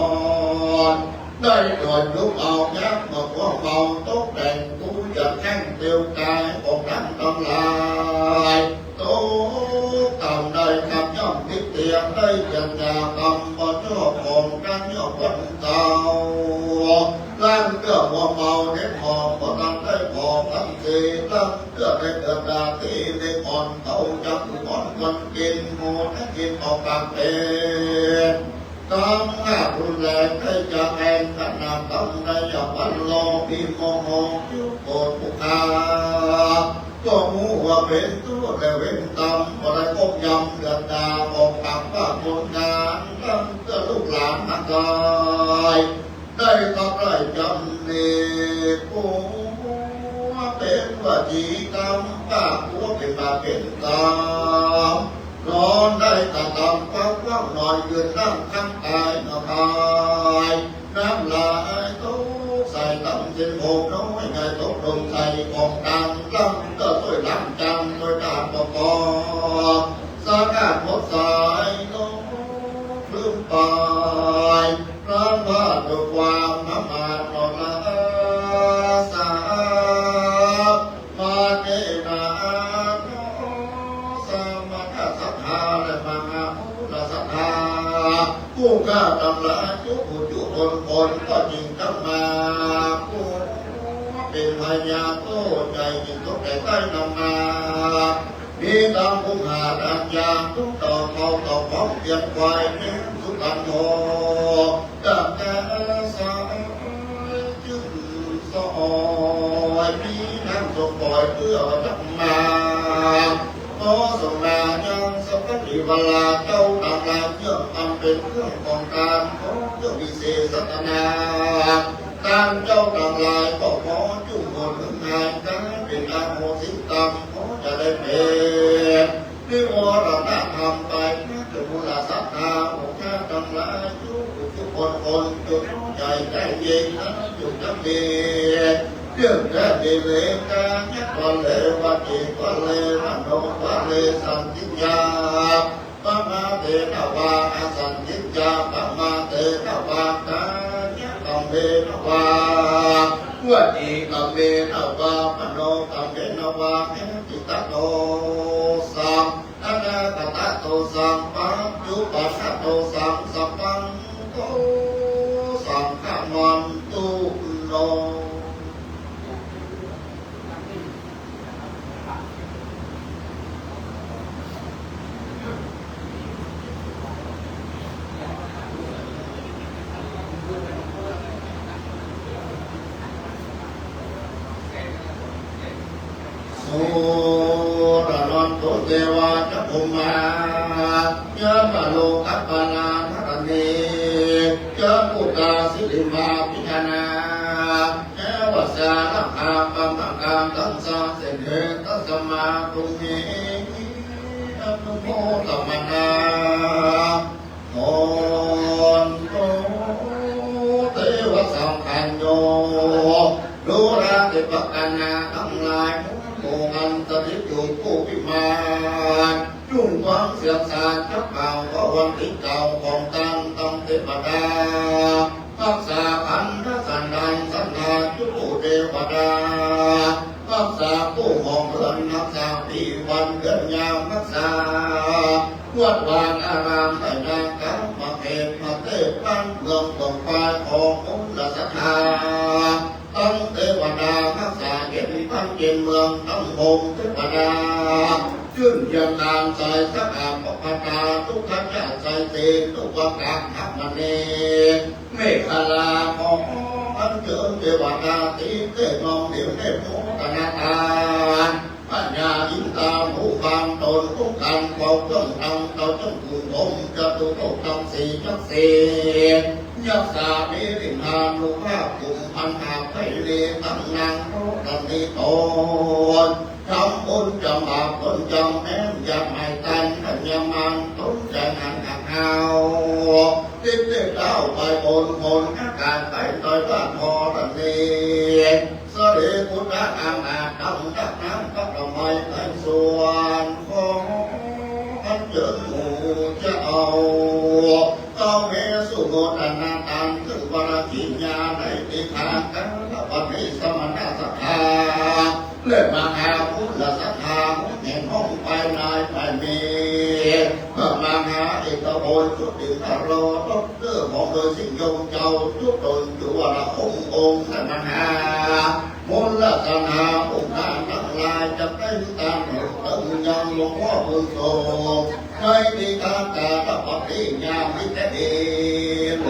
นได้โดนลุกเอายักษ์มาพวกเมาตกแต่งกูจะแข่งเตียวกายของทั้งทำลายโตกำได้คำย่อมติดเตียงได้จัญญากรรมบ่ชอบของกันย่อมวันเก่าล้างเกลือหัวเมาเน็ตหอมบ่ตั้งได้พอทั้งสี่ล้างเกลือได้เกิดดาที่ได้อ่อนเต้าจับอ่อนคนกินหมูทั้งกินออกปากเป็นกำห้ารุนแรงได้จะแอนขนาดตั้งได้อย่าบันโลปีโมโหยุโกรธผู้ขาก็มูว่าเป็นตัวแต่เว้นตำอะไรก้มยำเดือดดาออกปากว่าคนงานตั้งเพื่อลูกหลานมากายได้ก็ได้จำเนกูเป็นว่าจีกรรมป้าผัวเป็นมาเป็นกรรมนอนได้ตะตำฟังว่างนอนยืนนั่งข้างกายนอกายน้ำลายตู้ใส่ตำเส้นโผล่น้อยไงตกลงใส่ของดังลำก็ช่วยล้างจำโดยดาบปอสาดาหมดสายน้องลืมไปร้านว่าด้วยความน้ำมันนอนละสามาเนนาสมาสัทธา มหาอุลสธาผู้ข้าตำลายทุกผู้อยู่คนก็จริงทั้งมาผู้เป็นพญาโตใจจริงทุกแต่ใต้นำมามีตามผู้หาดังยางทุกต่อเขาต่อของเพียงควายนี้ทุกอันโตตั้งแต่สายจึงสอยมีน้ำส่งปล่อยเพื่อจักมาขอส่งนายังสัพพิวลาเจ้าตามลาเยื่อทำเป็นเครื่องป้องกันขอเพื่อวิเศษสัตนาการเจ้าต่างลายก็ขอจุ่มบนหึงหายกันเป็นอาโมสิกรรมขอจะได้เป็นนิวรณธรรมไปนะจะมูลศรัทธาองค์ข้าต่างลายทุกคนจุดใจใจเย็นนะจุดจับเดียเรื่องแค่ดีเลยการยักวันเลยวันจีวันเลยวันโนวันเลยสันติยาปะมาเตนะวาสันติยาปะมาเตนะวาตากัมเบนะวาวัดอีกัมเบนะวาปโนกัมเบนะวาเอติตะโตสัมอนาคตโตสัมปัจจุปัสสะโตสัมสัพพังโตสัมขมันตุโนโอระนันตุเทวาจัพุมาเยอะมาโลกัปปนาธรณีเยอะปุตตาสิริมาพิจานาเอวสาระอาปัมมังกังตังสาเสเนตัสมาตุเมอนุโมตมนาโอนโตเทวสัมพันโยดูราติปกันนาทั้งหลายโมงันตริจุผู้พิมานจุ่มความเสียสารทับเก่าก็วันที่เก่าของตังต้องเทวดารักษาพันธสันดานสันดานจุผู้เทวดารักษาผู้มองเรือนรักษาปีวันเดือนยามรักษาวัดวางอารามแต่นางกำมาเก็บมาเทพบ้านเมืองตกปลายขององค์ศรัทธาตั้งเทวดารักษาเก็บพันเย็นเมืองตั้งโฮมเทวดาชื่นยังนามใจสักอาปปตาทุกขจาใจเตทุกวกาทัพมณีเมฆลาของอันเจิญเทวดาตีเตนองเดี่ยวเทพโมตนาตาปัญญาอินตาหูฟังตนทุกการเฝ้าเครื่องทำเราต้องกุ่นผมจะตุโตทำสีจักสียักษาเมริหานุภาพกลุ่มพันหาไพเรตั้งนางโรตันนิโตนทำบุญจำบาปต้นจำแม้นจำไม่ตันขันยามันต้นใจงานหักเฮาติดเด็กเต้าไปบนอากาศไปต่อยบ้านพอตันนีสรีพุทธอามาดำดักน้ำก็ทำไมในส่วนของอันเจิญหมู่จะเอาเมสุโมทนาตันถึงวรกิญญาในติทางกันปฏิสมณสัทธาเลื่อนมาหาพุทธสัทธาเห็นห้องไปนายไปมีเมื่อมาหาเอกโอนจุดดิ่งตลอดเรื่องของโดยสิ่งยงเจ้าทุกตนอยู่ว่าละองค์สัมมาหามลสันหาองค์การทั้งหลายจะเป็นตามหนุนตึงยังหลวงพ่อบุญโตไม่มีการแต่ปฏิญาณมิตรเอเล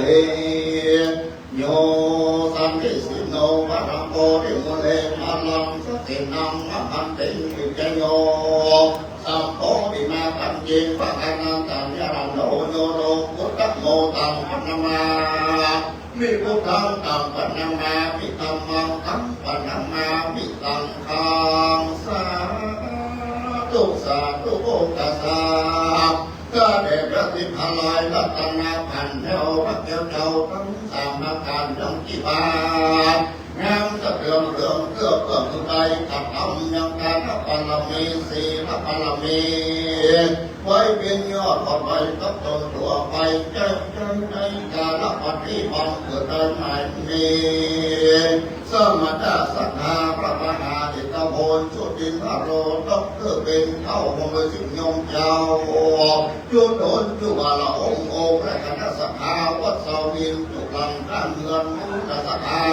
โยสันติสิโนวะรังโกริมุเลมาลังสตินังมะพันติวิจโยสัมโพธิมาปัญญิปะกันันตัญญาโนโยโรพุทธโมตังปัญมามิพุทธังตัมปัญมามิธัมมังตัมปัญมามิสังฆังสาธุสาธุโอตัสสะก็ได้พระทิพย์ลอยรัตนาพันเทวพระเจ้าทั้งสามนักการยังกี่บาท งามสะเทือนเรื่องเพื่อคือใดกับทำยังการพระบารมีสีพระบารมีไว้เป็นยอดต่อไปกับตนตัวไปใจในการปฏิบัติเกิดได้ใหม่มีสมณะสัทธาพระมหาเอกโพนชุตินพระโรดกเพื่อเป็นเข้าของเลยสิยมเจ้าจุดโดนจุบาละองค์และคณะสัทธาวัดเสาวินจุลังข้านเมืองมุขสัทธา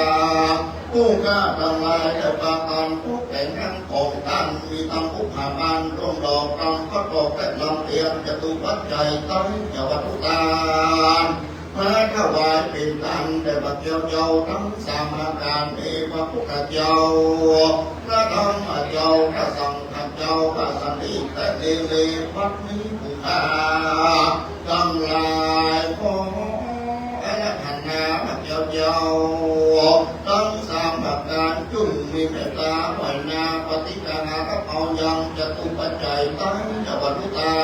ผู้กล้าทำลายได้ปาการผู้แข่งขันของท่านมีตำอุปาบานร่วมดอกกำก็ตกแต่ลำเตียนจะตูปัจจัยตั้งจะวัตถุตานมาถวายเป็นตันแต่บัดเจ้าทั้งสามอาการเอพระพุทธเจ้าพระธรรมเจ้าพระสังฆเจ้าพระสันติแต่เลวัดนี้ผู้ข้ากำลายของอรหันนาพระเจ้าทั้งสามอาการจุ่มมีเมตตาไหวนาปฏิกาหารับเอายังจะตุปัจจัยตั้งจะวัตถุตา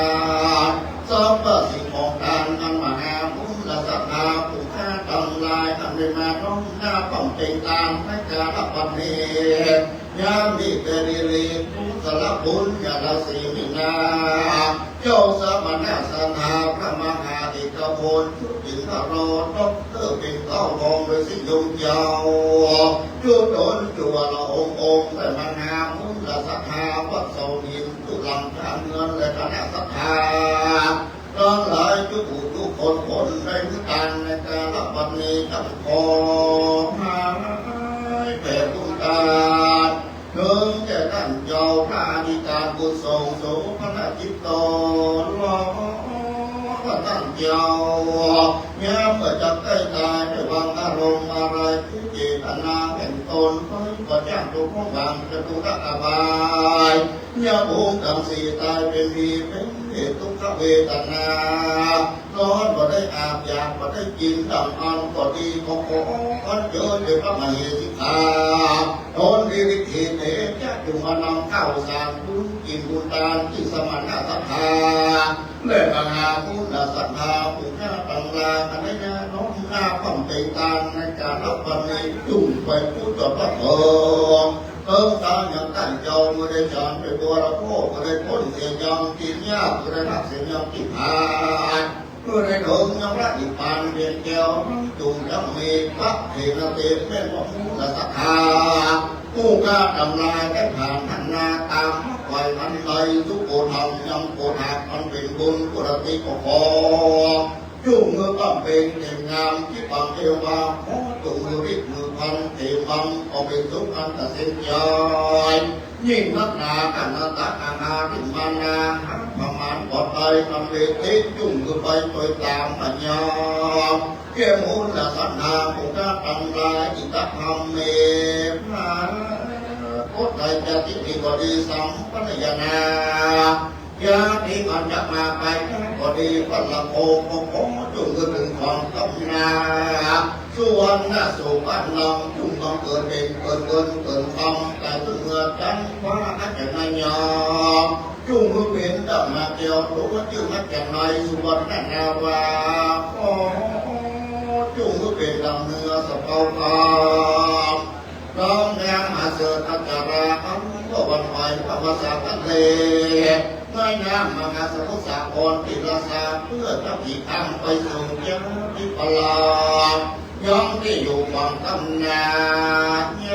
สอบว่าสิ่งของการอันมหาบุญและศรัทธาผู้ข้ากำลายอันเป็นมาน้องหน้าต้องเจงตามให้การรับบัณฑิตยามมีเกลีรีผู้สละบุญญาลสีมินาเจ้าสมณะสันธาพระมหาเอกโพนชุตินพระโรดกเพื่อเป็นเต้าทองโดยสิยมเจ้าจุดโดนจัวละองค์แต่มหาบุญและศรัทธาวัดเสาหินจุลังข้าเงินและคณะศรัทธาทั้งหลายทุกคนได้ทุกการในการรับวันนี้จำขอให้แผ่บุญตาเนื่องแก่ท่านเจ้าพระอธิการบุญทรงโสภณจิตโตล้อพระท่านเจ้าเมื่อเมื่อจับใกล้ตายด้วยวางอารมณ์อะไรที่เจตนาแห่งตนก็จ้างตัวของบางจะตุระบายเมื่อภูมิกรรมสี่ตายเป็นมีเป็นเหตุทุกขเวทนาร้อนก็ได้อาบอยากก็ได้กินดำอันก็ดีก็ขออันเจอเดี๋ยวพระมเหสิกาโอนดีวิธีเทจะจุมานำข้าวสารบุญกินบุญทานที่สมณะสัทธาและมหาบุญและศรัทธาผู้ข้าต่างลาอันนี้นะน้องหน้าความเต็งตานในการรับวันนี้จุ่มไปพูดต่อพระเถิดตาอย่างตั้งเจ้าเมื่อได้จานไปบัวละโพกเมื่อได้พ้นเสียยังกินยากเมื่อได้รักเสียยังกินหายเมื่อได้เดินยังรักอีกปานเรียนเจ้าจุ่มยังมีพักเทนเตเป็นเป็นว่ามูลศรัทธาผู้กล้าทำลายได้ผ่านทันนาตามปล่อยมันไปทุกโกธรรมยังโกหักมันเป็นบุญกุศลติก็พอจุ่มมือปั้มเป็นเก่งงามที่ปังเอวาขอจุ่มมือริบมือพันเทบังเอาเป็นทุกอันตัดสินใจยิ่งนักหนากันนาตาอาณาทิมานาประมาณปลอดภัยทำเลติจุ่มมือไปโดยตามปัญญาเกี่ยมูลและสันนาผู้กล้าตั้งลายอิตธรรมเมพระโคตรใจจะติดก็ดีสัมปัญญายาที่มันจะมาไปก็ดีพันละโคก็จุ่มก็ถึงของตำนาส่วนน่าสุพรรณลำจุ่มต้องเกิดเองเกิดคำแต่ถึงเมื่อจันฟ้าอาจจะนายอมจุ่มก็เป็นดำมาเดียวรู้ว่าจุ่มอาจจะนายสุวรรณนาวาจุ่มก็เป็นดำเนื้อสะเพาคำร้องแดงมาเสิร์ตอัจฉริยะก็วันไปพระภาษาทะเลง่ายงามมหาสมุทรสาครติลาสาเพื่อจะผีทางไปสู่เจ้าที่ปลาย้อมที่อยู่ฝั่งตำนาเย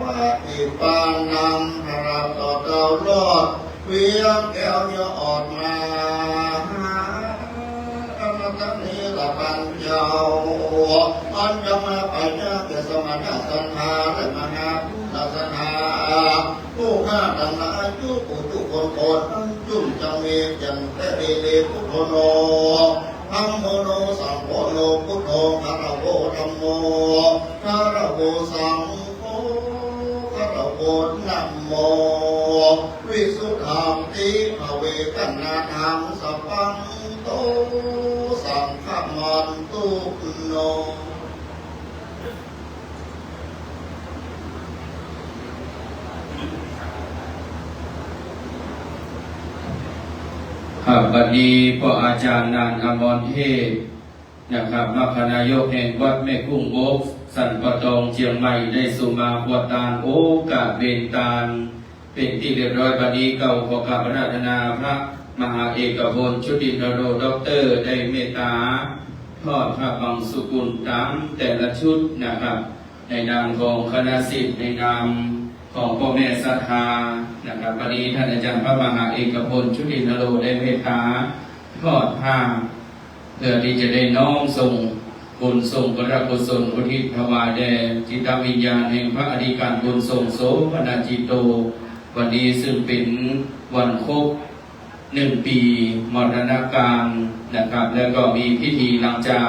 ว่าที่ปานนำเราต่อเราลอดเวียงแก้วยออดมาอันนั้นนี้ละปัญเจ้าอันจะมาไปเจ้าเกิดสมณะสันธาและมหาบุญศาสนาผู้ข้าต่างหลายทุกคนจุ่มจังเมจันแต่เดเลพุทโธโนธัมโมโนสังโฆโนพุทโธคารโวธัมโมคารโวสังโฆคารโวนัมโมวิสุทธัมติภเวกัณาธังสัพพังโตสังฆมันตุโนครับบัดนี้พ่ออาจารย์นานอมรเทพนะครับมรรคนายกแห่งวัดแม่กุ้งโบก สันปะตองเชียงใหม่ได้สุมาบวตานโอกาสเบนตานเป็นที่เรียบร้อยบัดนี้เก่าขอกราบอาราธนาพระมหาเอกพลชุตินโรด็อกเตอร์ได้เมตตาทอดพระบังสุกุลตามแต่ละชุดนะครับในนามของคณะศิษย์ในนามของพ่อแม่ศรัทธานะครับวันนี้ท่านอาจารย์พระมหาเอกพลชุตินโรได้เมตตาทอดผ้าเพื่อที่จะได้น้อมส่งบุญส่งพระกุศลอุทิศถวายแด่จิตวิญญาณแห่งพระอธิการบุญส่งโสภณจิตโตวันนี้ซึ่งเป็นวันครบ1 ปีมรณการนะครับแล้วก็มีพิธีหลังจาก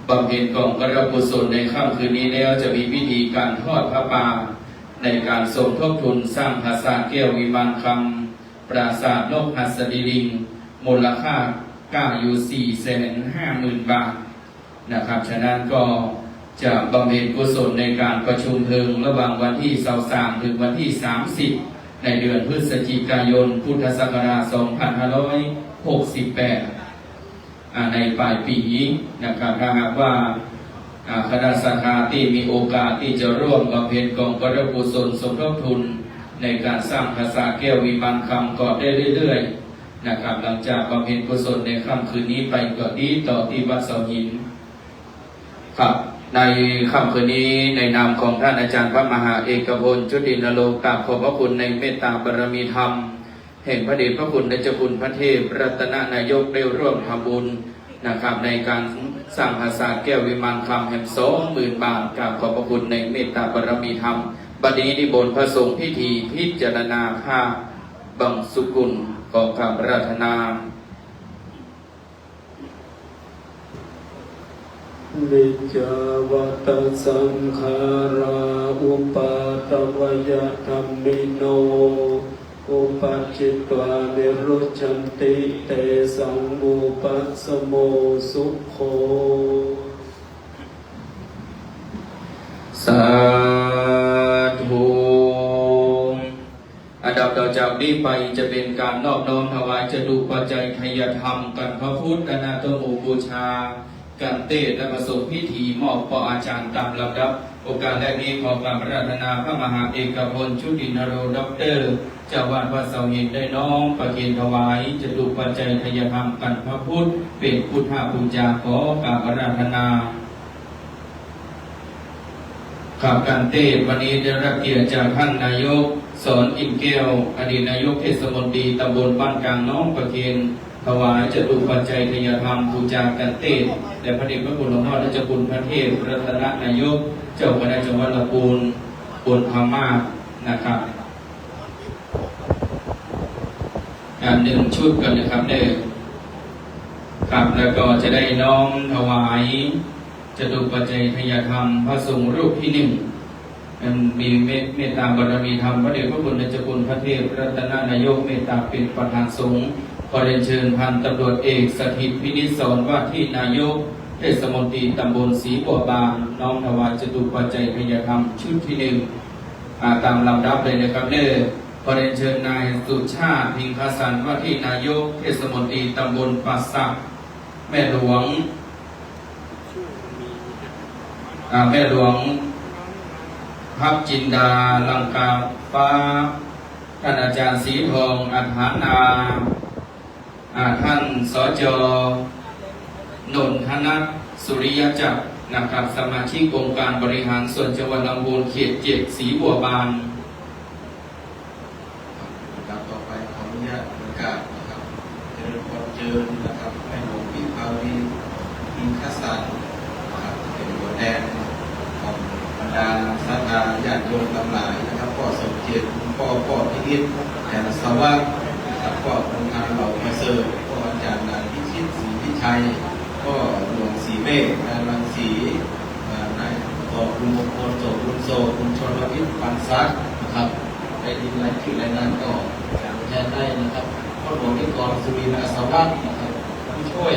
บำเพ็ญกองพระกุศลในค่ำคืนนี้แล้วจะมีพิธีการทอดพระป่าในการสมทบทุนสร้างปราสาทแก้ววิมานคำปราสาทนกหัสดิลิงมูลค่าอยู่ 450,000 บาทนะครับฉะนั้นก็จะบำเพ็ญกุศลในการประชุมเพลิงระหว่างวันที่23ถึงวันที่30ในเดือนพฤศจิกายนพุทธศักราช2568ในปลายปีนะครับถ้าหากว่าคณะสัทธาที่มีโอกาสที่จะร่วมบำเพ็ญกองพระกุศลสมทบทุนในการสร้างปราสาทแก้ววิมานคำก็ได้เรื่อยๆนะครับหลังจากบำเพ็ญกุศลในค่ำคืนนี้ไปก็ดีต่อที่วัดเสาหินครับในค่ำคืนนี้ในนามของท่านอาจารย์พระมหาเอกพลชุตินโรกราบขอบพระคุณในเมตตาบารมีธรรมแห่งพระเดชพระคุณในเจ้าคุณพระเทพรัตนนายกได้ร่วมทำบุญนะครับในการสร้างปราสาทแก้ววิมานคำแห่ง20,000 บาทกราบขอบพระคุณในเมตตาบารมีธรรมบัดนี้นิมนต์พระสงฆ์พิธีพิจารณาผ้าบังสุกุลขอกราบอาราธนานิจจวัตสังขาราอุปาตวยธัมมิโนอุปัจจิตวานิรุจฉันติเตสังมุปัสสโมสุโขสาธุอันดับต่อจากนี้ไปจะเป็นการนอบน้อมถวายจตุปัจจัยทายธรรมกันพระพุทธอนาตโมบูชาการเต้และประสบพิธีมอบต่ออาจารย์ตามลำดับโอกาสแรกนี้ขอความปรารถนาพระมหาเอกพลชุตินโรด็อกเตอร์เจ้าวาดวัดเสาหินได้น้อมประเคนถวายจตุปัจจัยทายธรรมกันพระพุทธเป็นพุทธบูชาขอความปรารถนาข่าวการเต้วันนี้ได้รับเกียรติจากท่านนายกสอนอินแก้วอดีตนายกเทศมนตรีตำบลบ้านกลางน้องประเคนถวายจตุปัจจัยทายธรรมบูชากันเต้และพระเดชพระคุณหลวงพ่อและเจ้าคุณพระเทพรัตนนายกเจ้าคณะจังหวัดลำพูนบุญธรรมานะครับ1 ชุดกันนะครับเด้อครับแล้วก็จะได้น้อมถวายจตุปัจจัยทายธรรมพระสงฆ์รูปที่1มีเมตตาบารมีธรรมพระเดชพระคุณเจ้าคุณพระเทพรัตนนายกเมตตาเป็นประธานสงฆ์ขอเรียนเชิญพันตำรวจเอกสถิตพินิจสอนว่าที่นายกเทศมนตรีตำบลศรีบัวบานน้อมถวายจตุปัจจัยทายธรรมชุดที่1ตามลำดับเลยนะครับเด้อขอเรียนเชิญนายสุชาติพิงคสันว่าที่นายกเทศมนตรีตำบลปราสาทแม่หลวงพับจินดาลังกาฟ้าท่านอาจารย์ศรีทองอัฏฐานาท่านสจ.นนทนัทสุริยจักรนะครับสมาชิกองค์การบริหารส่วนจังหวัดลำพูนเขต7ศรีบัวบานต่อไปขออนุญาตประกาศนะครับเจริญพรเจิญนะครับให้หลวงพี่ภาวีอินทสันนะครับเป็นตัวแทนของบรรดาศรัทธาญาติโยมทั้งหลายนะครับพ่อสมเกียรติพ่อพินิจแห่งสวัสดิ์นะครับพ่อองค์การเหล่ามาเซอร์พ่ออาจารย์นายพิชิตศรีพิชัยพ่อหลวงศรีเมฆนายรังสีนายต่อคุณมงคลโสคุณโสคุณชนวิทย์ปันซักนะครับในดินไรชื่อไรนั้นก็แทนได้นะครับพ่อหลวงนิกรสุรินทร์สวัสดิ์นะครับผู้ช่วย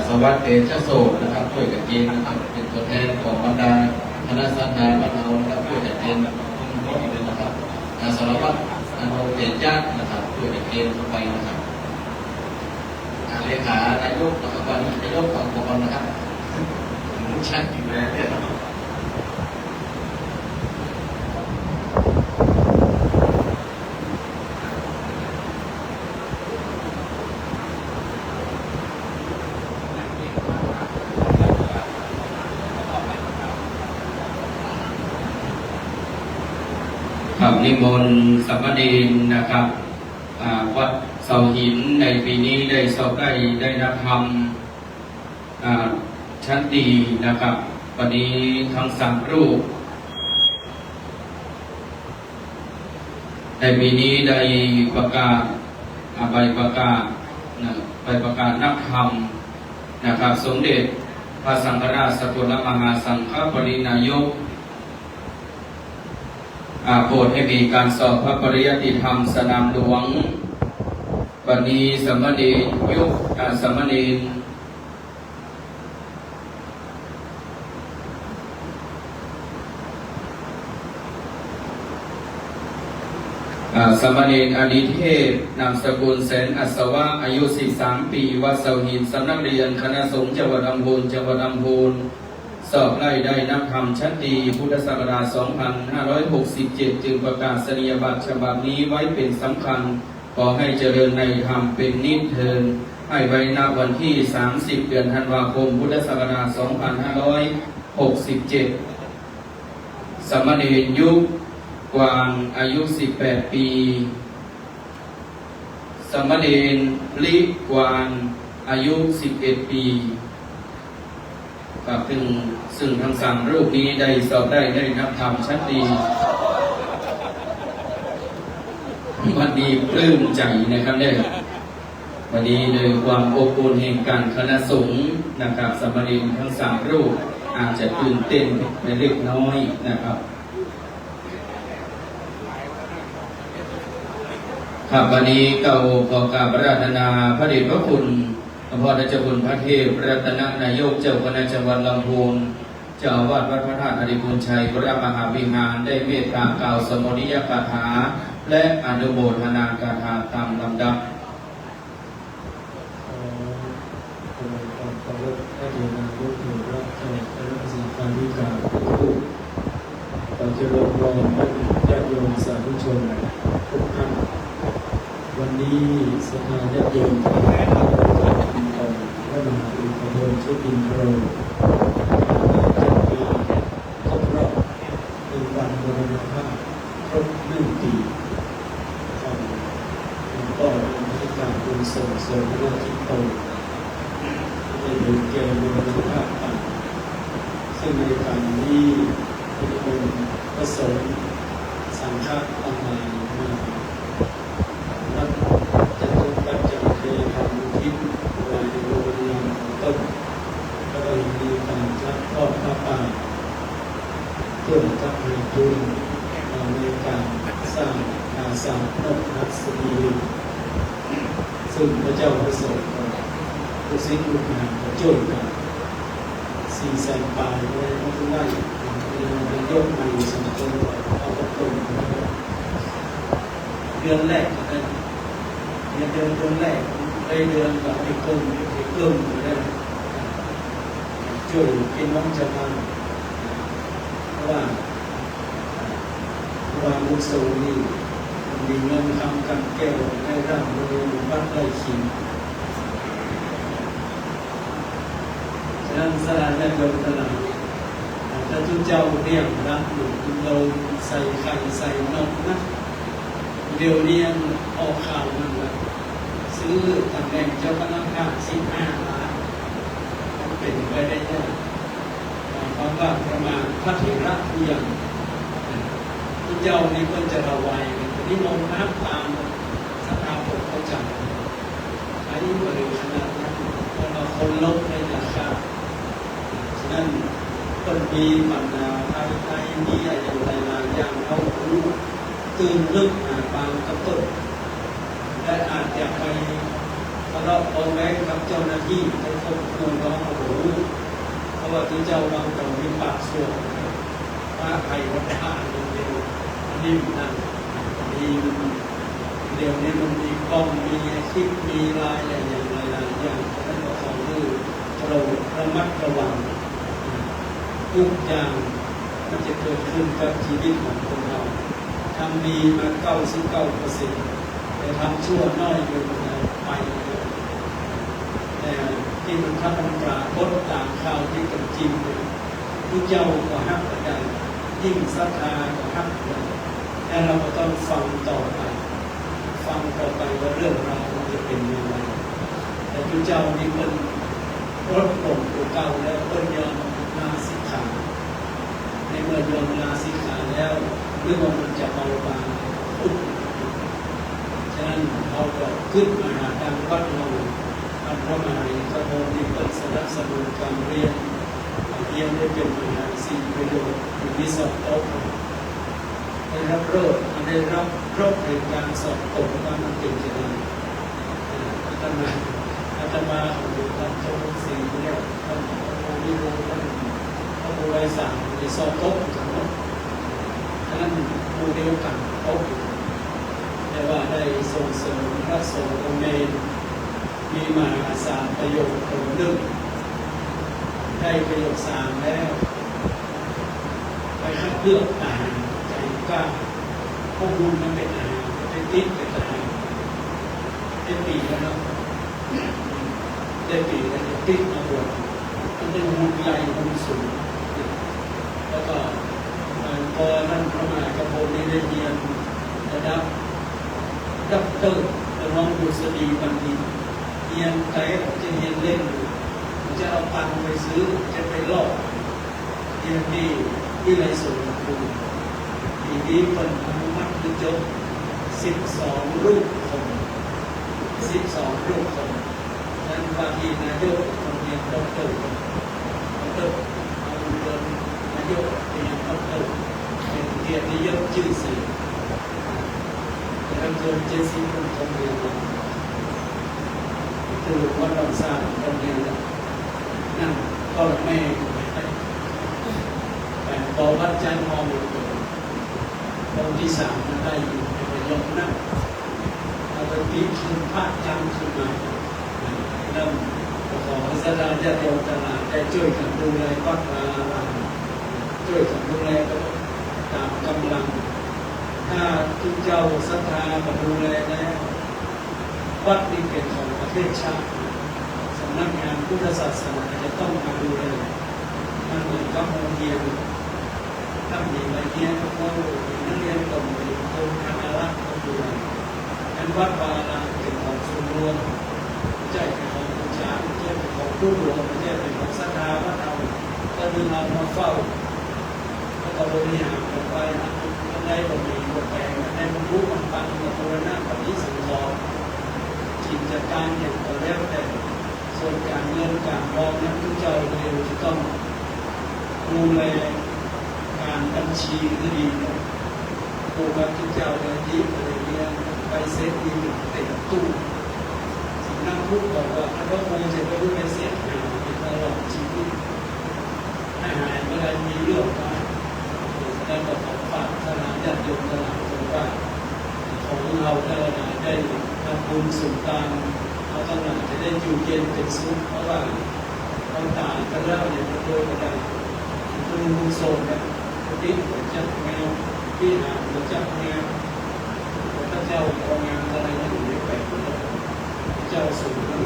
สวัสดิ์เดชโสนะครับช่วยกันเจนนะครับเป็นตัวแทนของบรรดาคณะสัตยาบรรดานะครับช่วยกันเจนทุกคนเลยนะครับสารวัตรอนุเดชญาตินะครับช่วยกันเจนเข้าไปนะครับเลขานายกนะครับวันนี้นายกของผมนะครับชัดอยู่แล้วเนี่ย นิมนต์สามเณรนะครับวัดเสาหินในปีนี้ได้สอบได้รับธรรมชั้นดีนะครับวันนี้ทั้ง3 รูปในปีนี้ได้ประกาศใบประกาศนักธรรมนะครับสมเด็จพระสังฆราชสกลมหาสังฆปรินายกโปรดให้มีการสอบพระปริยัติธรรมสนามหลวงวันนี้สามเณรยุคสามเณรสามเณรอดิเทพนามสกุลแสนอัศวะอายุ13 ปีวัดเสาหินสำนักเรียนคณะสงฆ์จังหวัดลำพูนสอบได้นักธรรมชั้นดีพุทธศักราช 2567 จึงประกาศนียบัตรฉบับนี้ไว้เป็นสำคัญขอให้เจริญในธรรมเป็นนิจเทินให้ไว้ณวันที่ 30 เดือนธันวาคม พุทธศักราช 2567 สามเณรยุคกวางอายุ18 ปีสามเณรลิกวางอายุ11 ปีครับซึ่งทั้ง3 รูปนี้ได้สอบได้นับธรรมชั้นดีวันนี้ปลื้มใจนะครับเนี่ยวันนี้โดยความอบอุ่นแห่งการคณะสงฆ์นะครับสามเณรทั้ง3 รูปอาจจะตื่นเต้นไปเล็กน้อยนะครับครับวันนี้เก่าขอกราบอาราธนาพระเดชพระคุณหลวงพ่อราชคุณพระเทพรัตนนายกเจ้าคณะจังหวัดลำพูนเจ้าอาวาสวัดพระธาตุอริพุนชัยวรมหาวิหารได้เมตตากล่าวสมโภชนิยกถาและอนุโมทนากถาตามลำดับเราจะรวมญาติโยมสาธุชนทุกท่านวันนี้สภาญาติโยมทั้งหลายพระมหาอุปโภคชุตินโทจะมีครบรอบ1 วันมรณภาพครบ1 ปีของหลวงพ่อที่การบุญส่งเสริมนาคิโตในเดือนเกณฑ์มรณภาพต่างซึ่งในการนี้พระองค์ประสงค์สังฆะต่างๆมารับจะต้องปัจจัยเทธรรมทิพย์วายโลกยามต้นก็เลยมีการจัดทอดพระป่าเพื่อจัดให้บุญในการสร้างอาสาโนนัสมีซึ่งพระเจ้าประสงค์ผู้ศิษย์ลูกหาก็ช่วยกัน400,000 บาทเลยไม่ได้เป็นยกใหม่สังคมเอาตรงเดือนแรกก็ได้เดือนแรกได้เดือนกับไอ้กลุ่มได้ช่วยพี่น้องชาวบ้านเพราะว่ามุสลิมนี่มีเงินทำกันแก้วได้ร่ำรวยบ้านได้ขิงฉะนั้นสถานการณ์โยมตลาดถ้าทุกเจ้าเรียกรับอยู่เราใส่ไข่ใส่นมนะเดี๋ยวนี้ออกข่าวมันว่าซื้อตำแหน่งเจ้าพนักงาน15 ล้านเป็นไปได้ยากเพราะว่าประมาณพระเถระผู้ใหญ่ทุกเจ้านี่ก็จะระวัยนี่มองน้ำตามสถาปนิกเขาจับอันนี้บริขนาดนั้นเพราะเราคนลบในราคาฉะนั้นคนมีปัญญาไทยมีอะไรหลายอย่างเขารู้ตื่นลึกบางกระตุ้นและอาจจะไปทะเลาะเบาแว้งกับเจ้าหน้าที่ในครอบครัวน้องโอ้โหเพราะว่าที่เจ้าบางตรงมีปากส่วนพระไทยวัดท่าเดียวนิ่มนั่นมีเดี๋ยวนี้มันมีกล้องมีคลิปมีลายอะไรอย่างหลายอย่างฉะนั้นก็ขอให้เราระมัดระวังทุกอย่างมันจะเกิดขึ้นกับชีวิตของคนเราทำดีมา 99% แต่ทำชั่วน้อยอยู่ไปแต่ที่มันทับมันปราบดตามข่าวที่เป็นจริงผู้เจ้าก็ฮักกันยิ่งศรัทธาก็ฮักกัน แล้วเราก็ต้องฟังต่อไปว่าเรื่องราวมันจะเป็นยังไงแต่พระเจ้านี่เป็นรถหลงตัวเก่าแล้วเป็นยอมลาสิกขาในเมื่อยอมลาสิกขาแล้วเรื่องว่ามันจะเบาบางปุ๊บฉะนั้นเราก็ขึ้นมาหาทางวัดเราทำพระมหาขบวนที่เป็นสนับสนุนการเรียนได้เป็นมหาสิ่งประโยชน์อยู่ที่สอบตกได้รับโรคในการสอบตกว่ามันเป็นยังไงอาตมาของท่านเจ้าคุณศรีเนี่ยท่านพระวิโรจน์ท่านพระบุไรสามในสอบตกทั้งหมดท่านผู้เดียวกันตกแต่ว่าได้ส่งเสริมพระสงฆ์องค์เมนมีมหาศาลประโยชน์ผลหนึ่งได้ประโยชน์สามแล้วไปคัดเลือกอาหารใจกล้าพวกบุญมันเป็นอาหารเป็นติ๊กเป็นอาหารได้ปีแล้วเนาะได้ปีแล้วติ๊กมาบวชมันเป็นบุญใหญ่บุญสูงแล้วก็พอท่านพระมหากระโปรงนี้ได้เรียนระดับด็อกเตอร์น้องดุษฎีบัณฑิตเรียนไกลจะเรียนเล่นจะเอาตังค์ไปซื้อจะไปลอกเรียนที่วิไลสวนคุณปีนี้เป็นอนุมัติคือจบ12 รูปคนนั้นว่าที่นายกคนเรียนด็อกเตอร์เอาเดินนายกเรียนด็อกเตอร์เป็นเกียรติยศชื่อเสียงแล้วเกิน70 คนคนเรียนคือวัดดอนซานคนเรียนนั่นก็แม่แต่พอวัดจันทร์มองดูองค์ที่3นั้นได้อยู่ในยกนั่งเอาไปพิมพ์ขึ้นภาคจำขึ้นมาแล้วขอสถานจะโยมตลาดได้ช่วยกันดูแลวัดวาอารามช่วยกันดูแลตามกำลังถ้าทุกเจ้าศรัทธามาดูแลแล้ววัดนี้เป็นของประเทศชาติสำนักงานพุทธศาสนาจะต้องมาดูแลมันเหมือนกับโรงเรียนถ้ามีอะไรเงี้ยก็นักเรียนต้องมีคนคณะรักษ์ต้องดูแลการวัดวาอารามเป็นของส่วนรวมใจเป็นของประชาชนใจเป็นของผู้รวมใจเป็นของศรัทธาว่าเราก็ดึงเรามาเฝ้าแล้วก็บริหารกันไปได้บทมีบทแปลงได้บรรลุมันปังกับโบราณปฏิสังขรณ์จิตจัดการอย่างต่อแล้วแต่ส่วนการเงินการรองนั้นทุกเจ้าเร็วจะต้องดูแลการบัญชีก็ดีผู้ว่าทุกเจ้าเลยดีอะไรเงี้ยไปเซ็ตดีเต็มตู้สำนักพุทธบอกว่าถ้าเราคงจะไปดูไปเสียหายตลอดชีวิตถ้าหายเมื่อไรมีเรื่องมาแล้วก็ขอฝากสถานญาติโยมตลาดตรงว่าของเราได้ทำบุญสุนทานเราต้องการจะได้อยู่เย็นเป็นสุขเพราะว่าเราตายกันแล้วเนี่ยเราโดยกระดับคือมุงโซนเนี่ยที่จัดงานที่หาจัดงานพระเจ้าของงานอะไรอยู่ในแปลงเจ้าสูงอยู่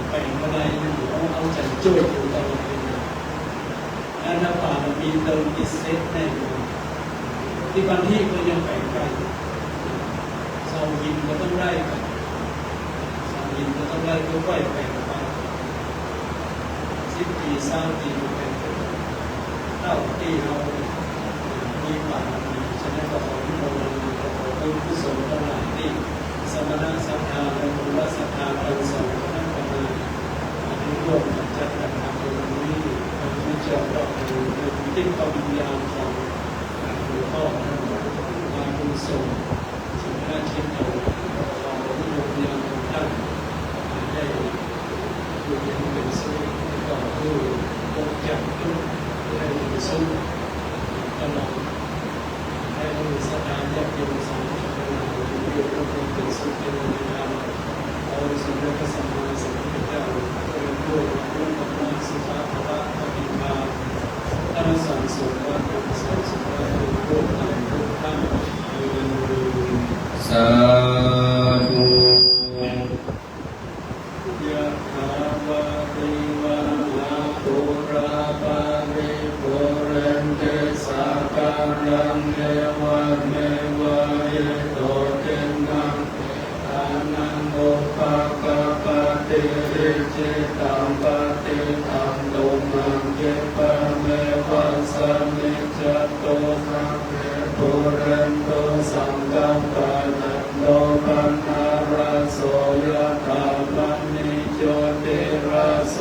แปลงอะไรอยู่เอาใจช่วยอยู่ตลอดและน้ำป่ามันมีเติมอิสเซตแน่นอนที่บางที่ก็ยังแบ่งกันซองยินก็ต้องไล่กันซองยินก็ต้องไล่ค่อยๆแบ่งไป10 ปี20 ปีแบ่งเท่าที่เรามีป่ามีฉะนั้นก็ขอที่เราขอบุญกุศลทั้งหลายที่สมณะศรัทธาและบุญศรัทธาเราสองท่านประมาณที่ร่วมกันจัดการทำบุญนี้ที่จะเราเป็นที่ความวิญญาณของหลวงพ่อท่านมาบุญส่งสิ่งที่คิดเราของที่โรงเรียนของท่านได้ดูเย็นเป็นสุขก็ดูตกจากทุกได้เป็นสุขตลอดได้ดูสถานที่เป็นสถานที่เราเป็นสุขเป็นงานเราสุขได้ก็สมาสัมพุทธเจ้าเป็นด้วยรุ่งธรรมสุขภาวะปฏิภาณท่านสอนสุขว่าเป็นสอนสุขว่าเป็นรูปธรรมรูปธรรมสาธุ ยะถาวะริวะหาปุราปาริปุเรนติสากา รังเอวะเมวะเยโตเทนังทานังโอภะกะปะเตริจิตังปะเตตังตุมังเยปะเมวะสมิจจโตสังเวปุเรนโตสังกัปปะนันโตปันนาราโสยถามณิโชติราโส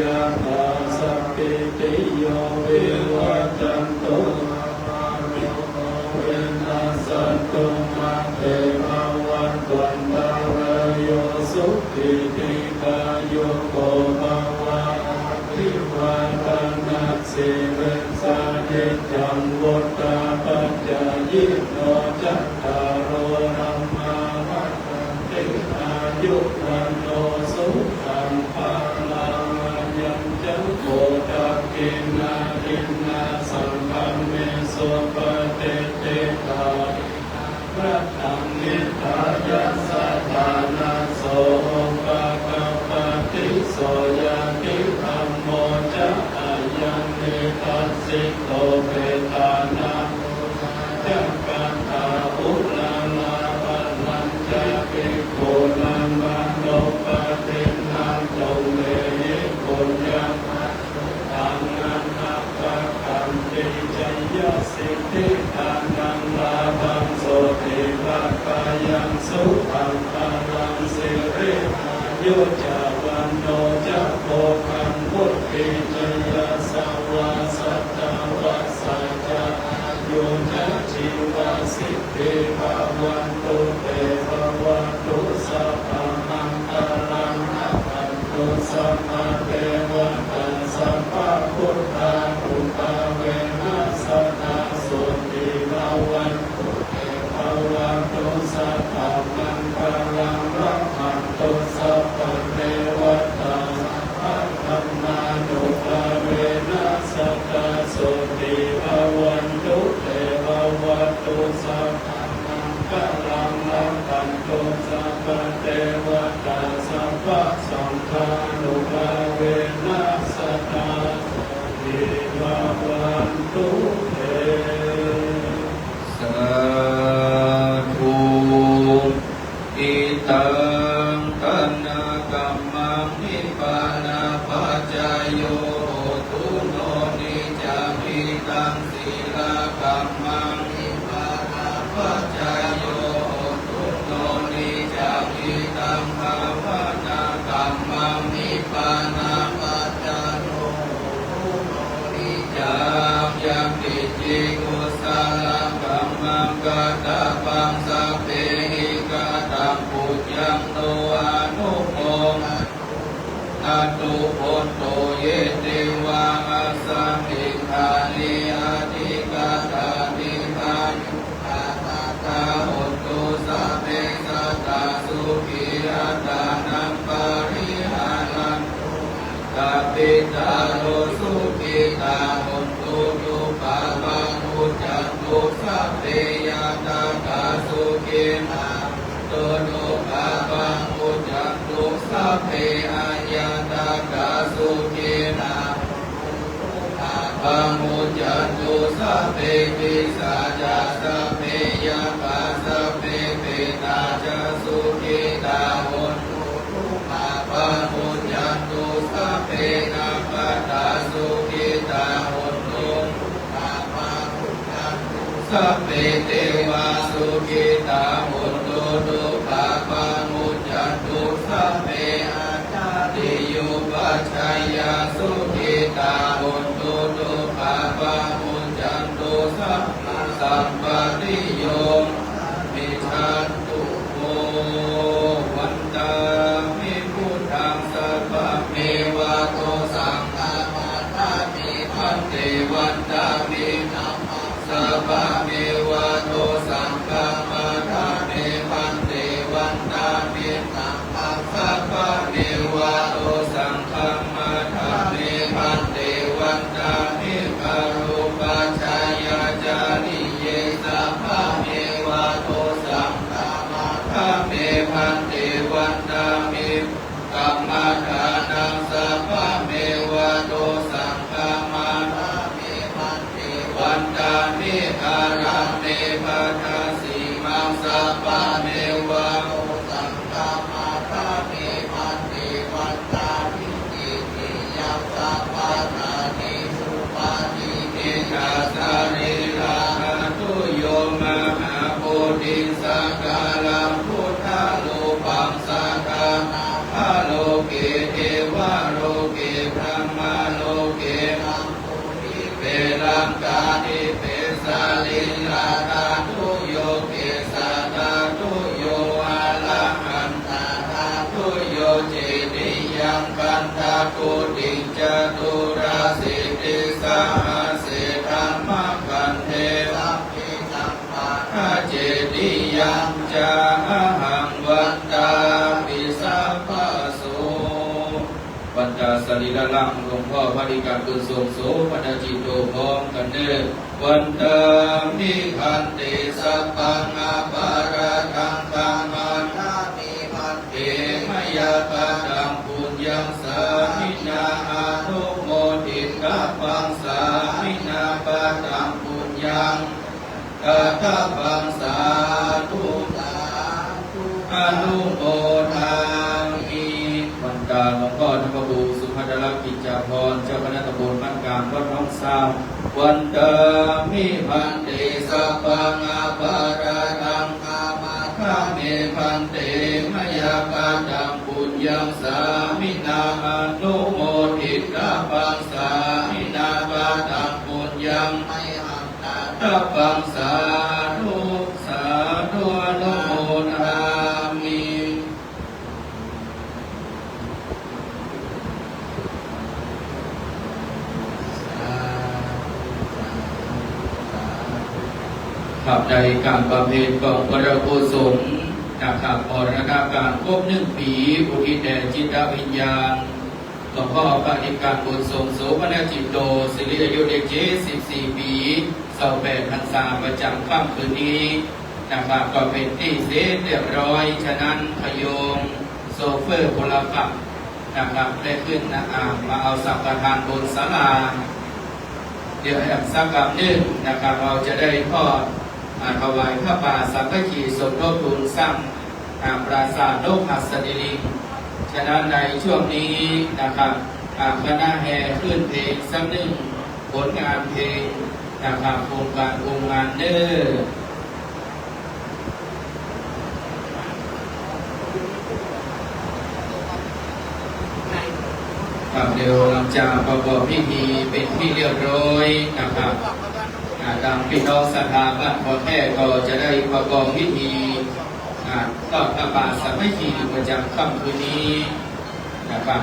ยถาสัพพิติโยวิวัจจันตุมาริโอเวนัสสันตุมาเตภวันตุนตารโยสุขิติกายุโกภวะอภิวาทนาสิริสานิจังวุฒาปัจจายิโนจัตตารโอธัมมาวัฏฏันติอายุวันโนสุขังภาลังยัญจังโกตักขินาทินาสังฆเมสุปฏิเตตาพระธรรมนิทายาสัทธานาโสภะคะปะติโสยติธัมโมจะอายันนิทัสสิโตเปตานาจักขันธาอุลาลาปัลลัญจะภิกขุนังมโนปฏินังจงเมหิปุญญาตังนันนาภะคันติจัยยสิทธิทานังลาภังโสติภะกายังสุขังพลังสิริโยจาวันโนจะโภคังพุทธิจัยยสาวาสัตตวัสสัจจะโยจะชีวาสิทธิภาวันตุเตภวันตุสัพพมังคลังอภันตุสัพพะเทวตาสัพพะพุทธาปุปะเวนัสสนาสุติภาวันตุเตภวันตุสัพพมังคลังรักขันตุสัพพะเทวตาสัพพะธัมมานุภาเวนัสสนาสุติภาวันตุเตภวันตุสัพพมังคลังรักขันตุสัพพะเทวตาสัพพะสังฆานุภาเวนัสสนาสุติภาวันตุเต สาธุอิตังกนากัมมังนิพพานาปัจจายโยตุโนนิจามิตังศีลกัมมังนิพพานาปัจจายโยตุโนนิจามิตังภาวนากัมมังนิพพานาปัจจายโยตุโนนิจามิยังปิจิกุสากัมมังกตปังสัพเพหิกตังปุญญังโตอนุโมนาตุโพโตเยติวาอัสสมิทานิอาทิกาตานิพายุอาตาตาโหตุสัพเพสัตตาสุขิอาตานังปาริหารันตุตาปิตาโลสุขิตาโหตุตุปาปังอุจจันตุสัพเพยาตากาสุขินาโตโนปาปังอุจจันตุสัพเพอาญาตากาสุขินาปังอุจจันตุสัพเพปิสาจาสัพเพยาปาสัพเพเปตาจาสุขิตาโหตุทุมาปังอุจจันตุสัพเพนาคตาสุขิตาโหตุมาปังอุจจันตุสัพเพเทวาสุขิตาโหตุตุปาปังอุจจันตุสัพเพอาชาติโยปัจจายาสุขิตาโหตุตุปาปังอุจจันตุสัพพสัมปติโยมิชันตุโมวันตามิพุทธังสัพพะเมวะโตสังฆามาตามิพันเตวันตามินัมมังสัพพะเมวะโตสังฆามาตามิพันเตวันตามินัมมังสัพพะเมวะโตสังฆามาตามิพันเตวันตามิกาลุปัจจายาจาริเยสัพพะเมวะโตสังฆามาตามิพันเตวันตามิกัมมาทานังสัพพะเมวะโตสังฆามาตามิพันเตวันตามิอา งคันธากุติจตุราสิติสหเสธรรมกันเทสัพพิสัมปะทาเจติยังจาหังวันตาปิสัพพะโสวันตาสรีระลังหลวงพ่อพระดิการกุศลโสปนจิตโตพร้อมกันเด้อวันตามิขันติสัพพังอาปาราทังธรรมันนามิพันเตมยาปะตังปุญญังสามินาอานุโมทิกัปปังสามินาปะตังปุญญังกัปปังสาธุอนุโมทามิวันตาหลวงพ่อธรรมบูสุภัทรกิจจาภรณ์เจ้าคณะตำบลบ้านกลางวัดหนองสาววันตามิพันเตสัพพังอาปาราทังอามาคาเมพันเตมยาปาตังปุญญังสามินาอนุโมทิกัปปังสามินาปาตังปุญญังกัปปังสาธุสาธุอนุโมทามิขับในการประเพณีของพระกุศลนะครับมรณการครบ1 ปีอุทิศแด่จิตวิญญาณหลวงพ่อปฏิการบุญทรงโสมนจิตโตสิริอายุเด็กเจ14 ปี28 พรรษาประจำค่ำคืนนี้นะครับก็เป็นที่เสร็จเรียบร้อยฉะนั้นพยมโซเฟอร์พลขับนะครับได้ขึ้นมาเอาสังฆทานบนศาลาเดี๋ยวสักคำหนึ่งนะครับเราจะได้ทอดถวายพระป่าสังฆีสมทบทุนสร้างปราสาทนกหัสดิลิงฉะนั้นในช่วงนี้นะครับคณะแห่ขึ้นเพลงสักหนึ่งผลงานเพลงนะครับโครงการองค์งานเด้อครับเดี๋ยวหลังจากประกอบพิธีเป็นที่เรียบร้อยนะครับทางพี่น้องศรัทธาบ้านพอแท้ก็จะได้ประกอบพิธีทอดพระป่าสามัคคีประจำค่ำคืนนี้นะครับ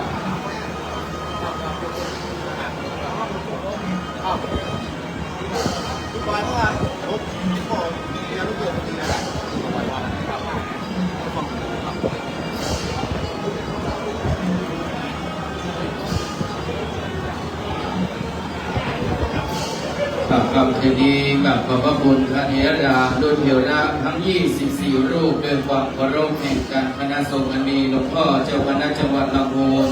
คำคืนนี้กับขอบพระคุณพระเถระรุ่นเถระทั้ง24 รูปเป็นความเคารพแห่งการคณะสงฆ์อันมีหลวงพ่อเจ้าคณะจังหวัดลำพูน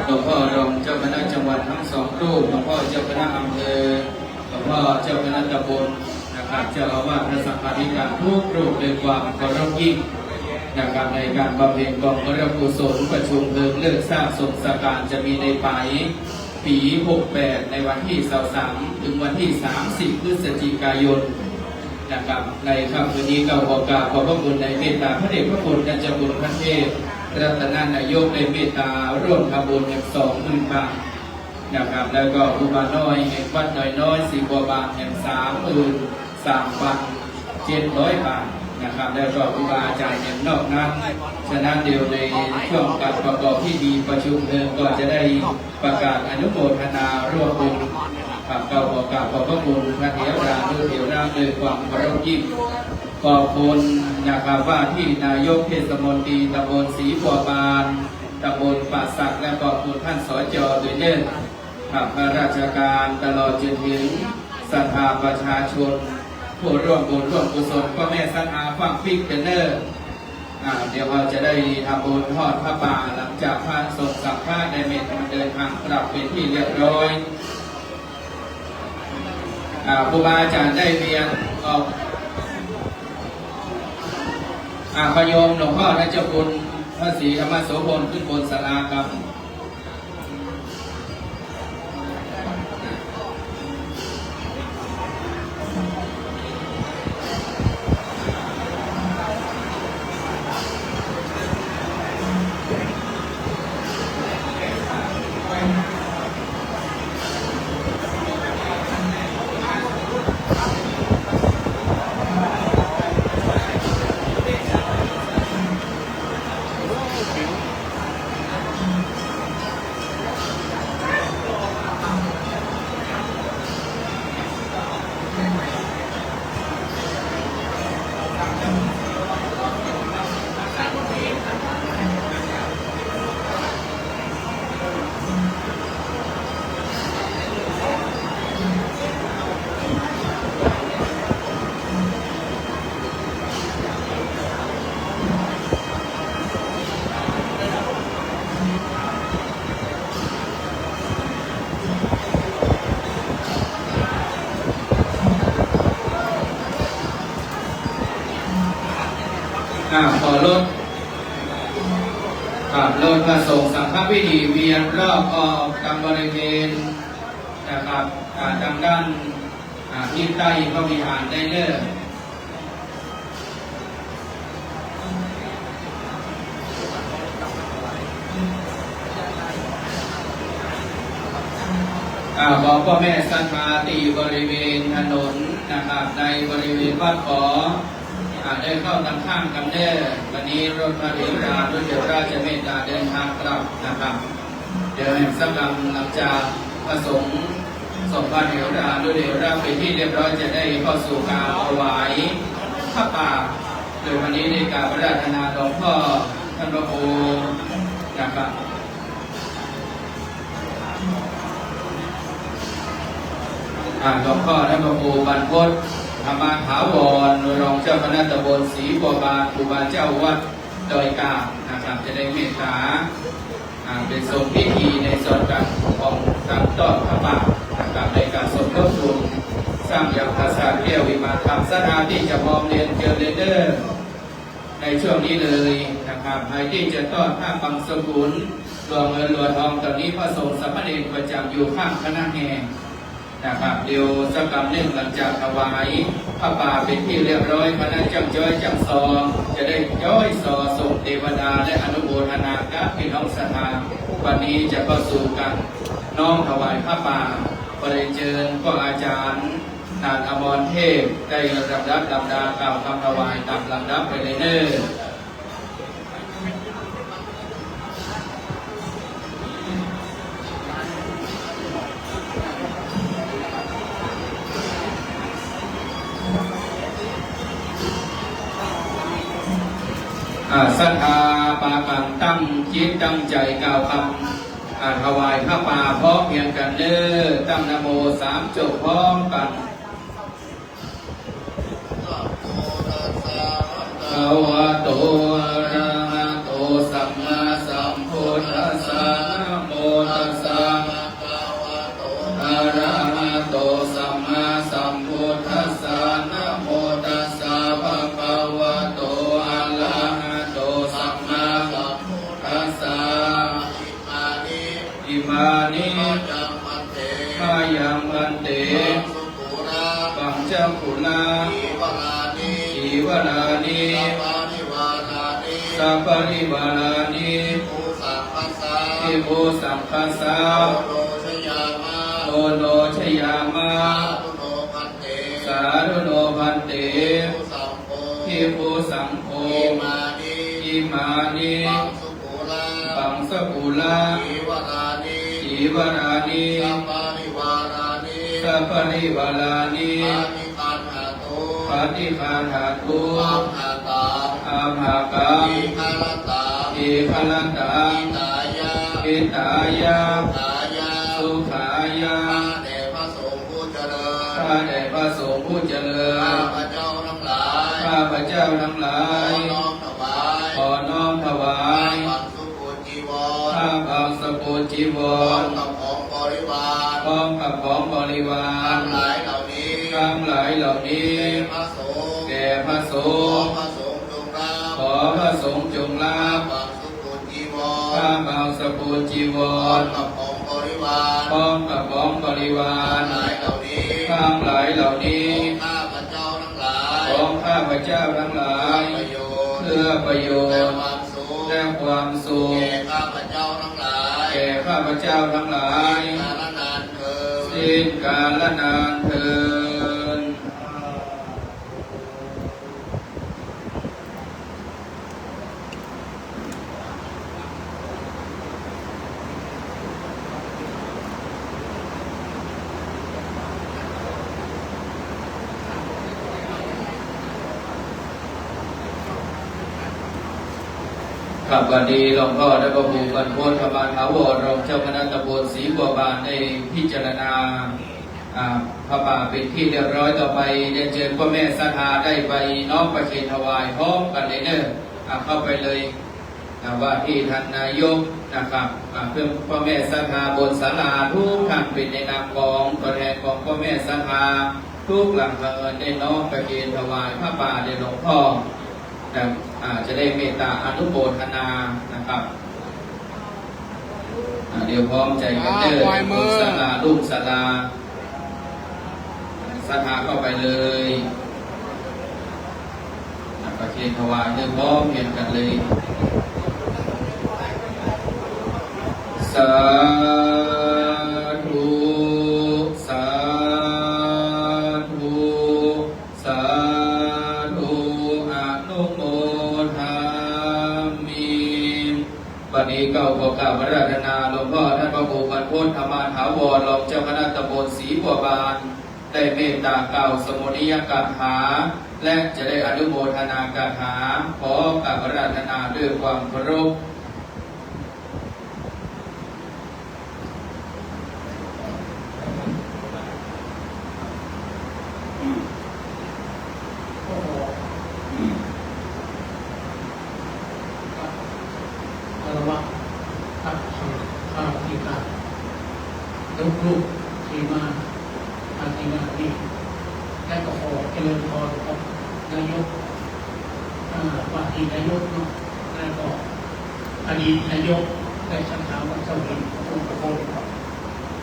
หลวงพ่อรองเจ้าคณะจังหวัดทั้ง2 รูปหลวงพ่อเจ้าคณะอำเภอหลวงพ่อเจ้าคณะตำบลนะครับเจ้าอาวาสพระสังฆาธิการทุกรูปเป็นความเคารพยิ่งนะครับในการบำเพ็ญกองพระกุศลประชุมเพลิงเลิกสร้างสงฆ์สการจะมีในปี68ในวันที่23ถึงวันที่30 พฤศจิกายนนะครับในค่ำคืนนี้ก็ขอกราบขอบพระคุณในเมตตาพระเดชพระคุณท่านเจ้าคุณพระเทพรัตนนายกในเมตตาร่วมทำบุญอย่าง20,000 บาทนะครับแล้วก็อุบาน้อยแห่งวัดน้อย4 กว่าบาทแห่ง33,700 บาทนะครับแล้วก็ครูบาอาจารย์อย่างนอกนั้นฉะนั้นเดี๋ยวในช่วงการประกอบพิธีประชุมเพลิงก็จะได้ประกาศอนุโมทนาร่วมบุญกับเก่าบอกกับขอบพระคุณพระเถระด้วยเถระด้วยความเคารพยิ่งขอบคุณนะครับว่าที่นายกเทศมนตรีตำบลศรีบัวบานตำบลป่าสักและขอบคุณท่านสจ.ด้วยเนิ่นข้าราชการตลอดจนถึงศรัทธาประชาชนผู้ร่วมบุญร่วมกุศลก็แม่สันอาฟังฟิกเนอร์เดี๋ยวเราจะได้ทำบุญทอดพระป่าหลังจากพระสงฆ์สัพพะในเมตมันเดินทางกลับเป็นที่เรียบร้อยครูบาอาจารย์ได้เรียนออกพยมหลวงพ่อท่านเจ้าคุณพระศรีธรรมโสพลขึ้นบนศาลาครับ ขอรถรถพระสงฆ์สังฆพิธีเวียนรอบออกตามบริเวณนะครับทางด้านทิศใต้พระวิหารได้เลยบอกพ่อแม่ศรัทธาที่อยู่บริเวณถนนนะครับในบริเวณวัดขอได้เข้าทางข้างกันเด้อวันนี้รถพระเถราด้วยเดี๋ยวราชเมตตาเดินทางกลับนะครับเดี๋ยวให้สักการหลังจากประสงค์ส่งพระเถราด้วยเดี๋ยวราไปที่เรียบร้อยจะได้เข้าสู่การถวายพระป่าโดยวันนี้ในการพระราชนาหลวงพ่อท่านพระครูนะครับหลวงพ่อท่านพระครูบรรพตธรรมถาวรรองเจ้าคณะตำบลศรีบัวบานครูบาเจ้าวัดดอยกานะครับจะได้เมตตาเป็นทรงพิธีในส่วนการของการต้อนพระป่านะครับในการสมทบทุนสร้างอย่างภาษาเรียวิมานธรรมสถานที่จะพร้อมเรียนเจริญเด้อในช่วงนี้เลยนะครับใครที่จะต้อนผ้าบางสกุลรวมเงินรวมทองตอนนี้พระสงฆ์สามเณรประจำอยู่ข้างคณะแห่นะครับเดี๋ยวสักกรรมหนึ่งหลังจากถวายพระป่าเป็นที่เรียบร้อยคณะจังจ้อยจังซอจะได้จ้อยซอส่งเทวดาและอนุโมทนากับพี่น้องศรัทธาวันนี้จะเข้าสู่กันน้อมถวายพระป่าประเดเชิญก็อาจารย์นาฏอมรเทพได้ลำดับลำดากล่าวคำถวายตามลำดับไปเลยเน้อศรัทธาปากันตั้งจิตตั้งใจกล่าวคำถวายพระป่าพร้อมเพียงกันเด้อตั้งนะโมสามจบพร้อมกันภะวะโตอะระหะโตสัมมาสัมพุทธัสสะนะโมตัสสะอะระหะโตสัมมาสัมพุทธัสสะนะโมตัสสะภะคะวะโตอะระหะโตสัมมาสัมพุทธัสสะอิมานิมายังมันเตปัญจกุลาอิวรานิสัพพะริวารานิอิโภสัมคัสสะโอโนชยามะสาธุโนพันเตอิโภสังโฆอิมานิปังสกุลาอิวรานิสัพพะริวารานิปฏิคาถาตุอาภากังอิคลันตาอิตายาสุขายาข้าแต่พระสงฆ์ผู้เจริญข้าพระเจ้าทั้งหลายขอน้อมถวายข้าบางสกุลจีวรพร้อมกับของบริวารทั้งหลายเหล่านี้แก่พระสงฆ์ขอพระสงฆ์จงรับข้าบางสกุลจีวรพร้อมกับของบริวารทั้งหลายเหล่านี้ของข้าพเจ้าทั้งหลายเพื่อประโยชน์และความสุขแก่ข้าพเจ้าทั้งหลายสิ้นกาลนานเถิด ครับวันนี้หลวงพ่อได้ประภูมิบรรพตธรรมถาวรรองเจ้าคณะตำบลศรีบัวบานได้พิจารณาพระป่าเป็นที่เรียบร้อยต่อไปเรียนเชิญพ่อแม่ศรัทธาได้ไปน้อมประเคนถวายพร้อมกันเลยเนอะเข้าไปเลยว่าที่ท่านนายกนะครับเพื่อพ่อแม่ศรัทธาบนศาลาทุกท่านเป็นในนามของตัวแทนของพ่อแม่ศรัทธาทุกหลังเงินได้น้อมประเคนถวายพระป่าในหลวงพ่อ จะได้เมตตาอนุโมทนานะครับเดี๋ยวพร้อมใจกันเดินลูกศาลาลูกศาลาสถาเข้าไปเลยประเคนถวายเดินพร้อมเห็นกันเลยสาธุสาธุสาธุอนุโมทามิบัดนี้เก้าขอกราบอาราธนาหลวงพ่อท่านพระครูบรรพตธรรมาถาวรรองเจ้าคณะตำบลศรีบัวบานได้เมตตากล่าวสมุนิยกถาและจะได้อนุโมทนากถาขอกราบอาราธนาด้วยความเคารพลูกที่มาที่มาดีและก็ขอเจริญพรกับนายกว่าที่นายกเนาะแล้วก็อดีตนายกได้ชักถามว่าเจ้าเห็นองค์ประกอบ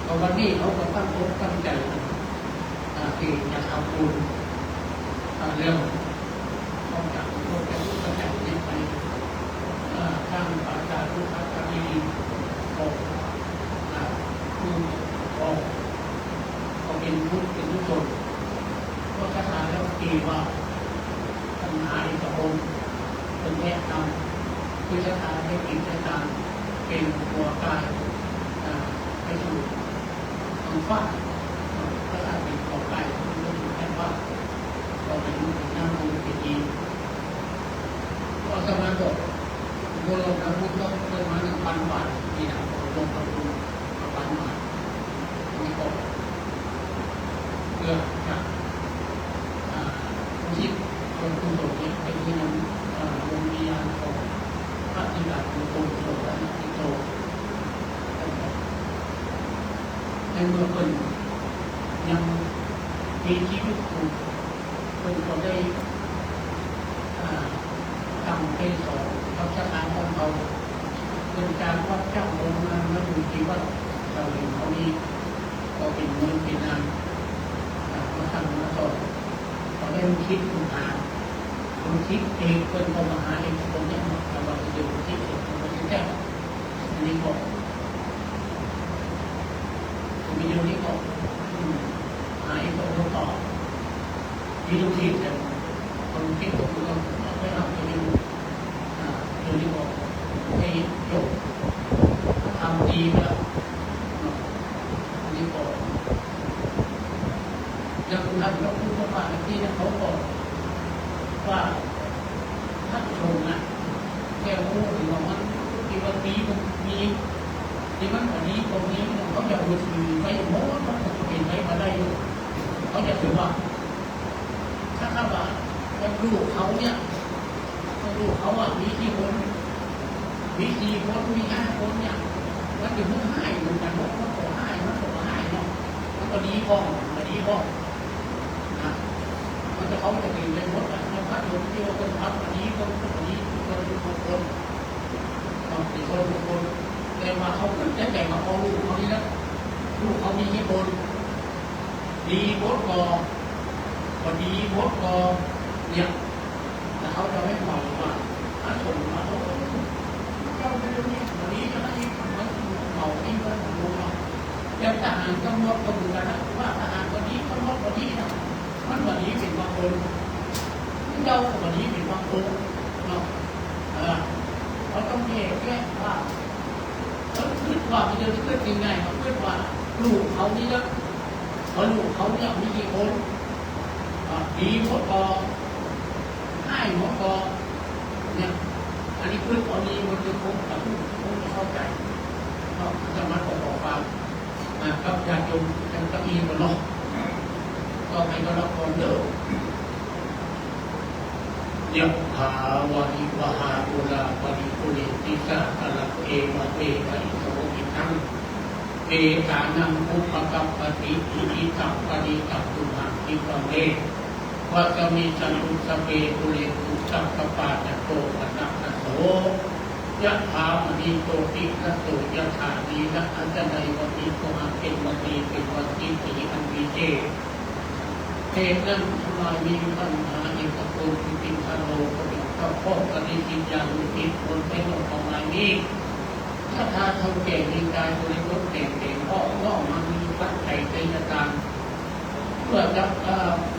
ก็วันนี้เขาก็ตั้งอกตั้งใจที่จะทำบุญเรื่องของจากโลกและลูกประจักษ์นี้ไปสร้างปาจารุขัตติของก็เป็นพุทธเป็นทุกคนก็คาถาแล้วตีว่าปัญหาอิทธิพลเป็นแยกนำคือคาถาให้กิจการเป็นตัวกายไปสู่ทางฟ้าคาถาเป็นตัวกายเป็นสู่แค่ฟ้าก็เป็นหน้ามือเป็นดีก็สมาธิโบราณนะพุทธต้องเริ่มมา1,000 บาทนี่นะลงทุน1,000 บาทนี่ก็เพื่อจะคิดคนกุศลนี้เป็นที่นำดวงวิญญาณของพระธิดาขององค์โสดานิโตในเมื่อคนยังมีชีวิตอยู่คนก็ได้ทำเป็นสอนเขาจะทำของเขาเป็นการวัดเจ้าองค์นั้นแล้วดูที่ว่าเราเห็นเขานี้ก็เป็นเงินเป็นนามมาทำมาสอนเขาได้คิดคุณหาคุณคิดเองเป็นคนมาหาเองคนนี้เราเราจะดูคิดเองคนนี้แจ้งอันนี้ก็คุณมีเรื่องนี้ก็หาเองก็ต่อที่ลูกคิดแต่คนคิดก็คือเราไม่เอาตัวนี้ตัวนี้ก็ให้จบทำดีแล้วนี่ก็ยังทำเราพูดว่าที่นั่นเขาบอกว่าท่านชมนะแค่รู้ถึงว่ามันที่วันนี้มันมีที่มันวันนี้ตรงนี้เขาจะดูทีไม่หมดเขาจะเห็นไม่มาได้เขาจะถือว่าถ้าข้าว่าลูกเขาเนี่ยลูกเขามีกี่คนมี4 คนมี5 คนเนี่ยมันจะมุ่งให้เหมือนกันบอกว่าขอให้มันขอให้เนาะมันก็ดีบ้องมันดีบ้องนะมันจะเขาจะกินไปหมดนะมันพัดลมที่ว่าคนพัดวันนี้คนนี้คนทุกคนสี่คนทุกคนแต่มาเขาจะแจกมาเอาลูกเขานี่แล้วลูกเขามีกี่คนดีบดกอดีบดกอเนี่ยแต่เขาจะไม่บอกว่าถ้าส่งมาเขาเจ้าเป็นนี้วันนี้จะให้มันเหมาที่มันรู้เนาะยังทหารก็มดก็เหมือนกันนะว่าทหารวันนี้ก็มดวันนี้นะมันวันนี้เป็นบางคนเจ้าวันนี้เป็นบางคนเนาะเขาต้องแยกว่าเขาคิดว่ามันจะเกิดยังไงเขาคิดว่าลูกเขานี่แล้วลูกเขาเนี่ยมีกี่คนดีหมดก็ให้หมดก็เนี่ยอันนี้เพื่อนตอนนี้มันจะคงแต่คงจะเข้าใจก็จะมาบอกความกับญาติโยมกันตะอีกันเนาะก็ให้ก็รับก่อนเด้อยะถาวะริวหาปุราปริปุเรนติสาภะเอวะเมวะอิโสอิทังเอตานังอุปกัปปติอิทิตังปฏิตังตุหังอิปะเม วัจะมีจันทุสเปตุเรตุสัพพปาจะโตปนัสโสยะถามณีโตติระโสยะถานีละอันจะในวันนี้ก็มาเป็นวันนี้เป็นวันที่สีอันวิเจเทนั้นทำไมมีปัญหาเอกโกที่เป็นพะโลก็เป็นข้าวพ่อปฏิทินอย่างอุทิศคนเป็นหลวงของนายนี้ถ้าทาทำเก่งในกายบริสุทธิ์เก่งพ่อก็มันมีปัจจัยในการเพื่อจะ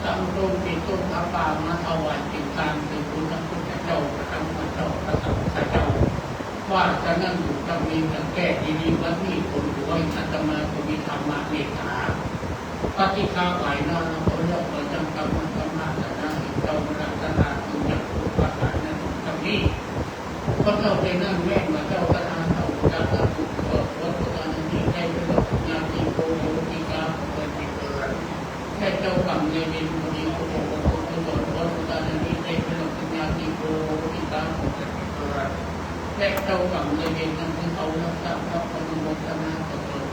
ทำตรงติดต้นพระป่ามาถวายเป็นการเป็นคุณพระพุทธเจ้าพระธรรมเจ้าพระสังฆเจ้าว่าจะนั่งอยู่จะมีจะแก้ดีๆวันนี้คนรวยอาตมาก็มีธรรมะเมตตาปฏิฆาไหวนาเราเลือกเราจำกรรมธรรมะแต่ละเจ้าพระราชาคุณอยากรู้ว่าการนั้นตรงนี้เพราะเราเป็นนั่งแม่มาเจ้าพระราชาเราจะรับผู้ตรวจวัดการนี้ได้เป็นญาติโกโยติกาของคนที่เกิดแค่เจ้ากรรมในเวรบุรีโกโกโกโกตรวจวัดการนี้ได้เป็นญาติโกโยติกาของคนที่เกิดและเจ้ากรรมในเวรนั้นคือเอารักษาพระพุทธมนต์นาตรวจ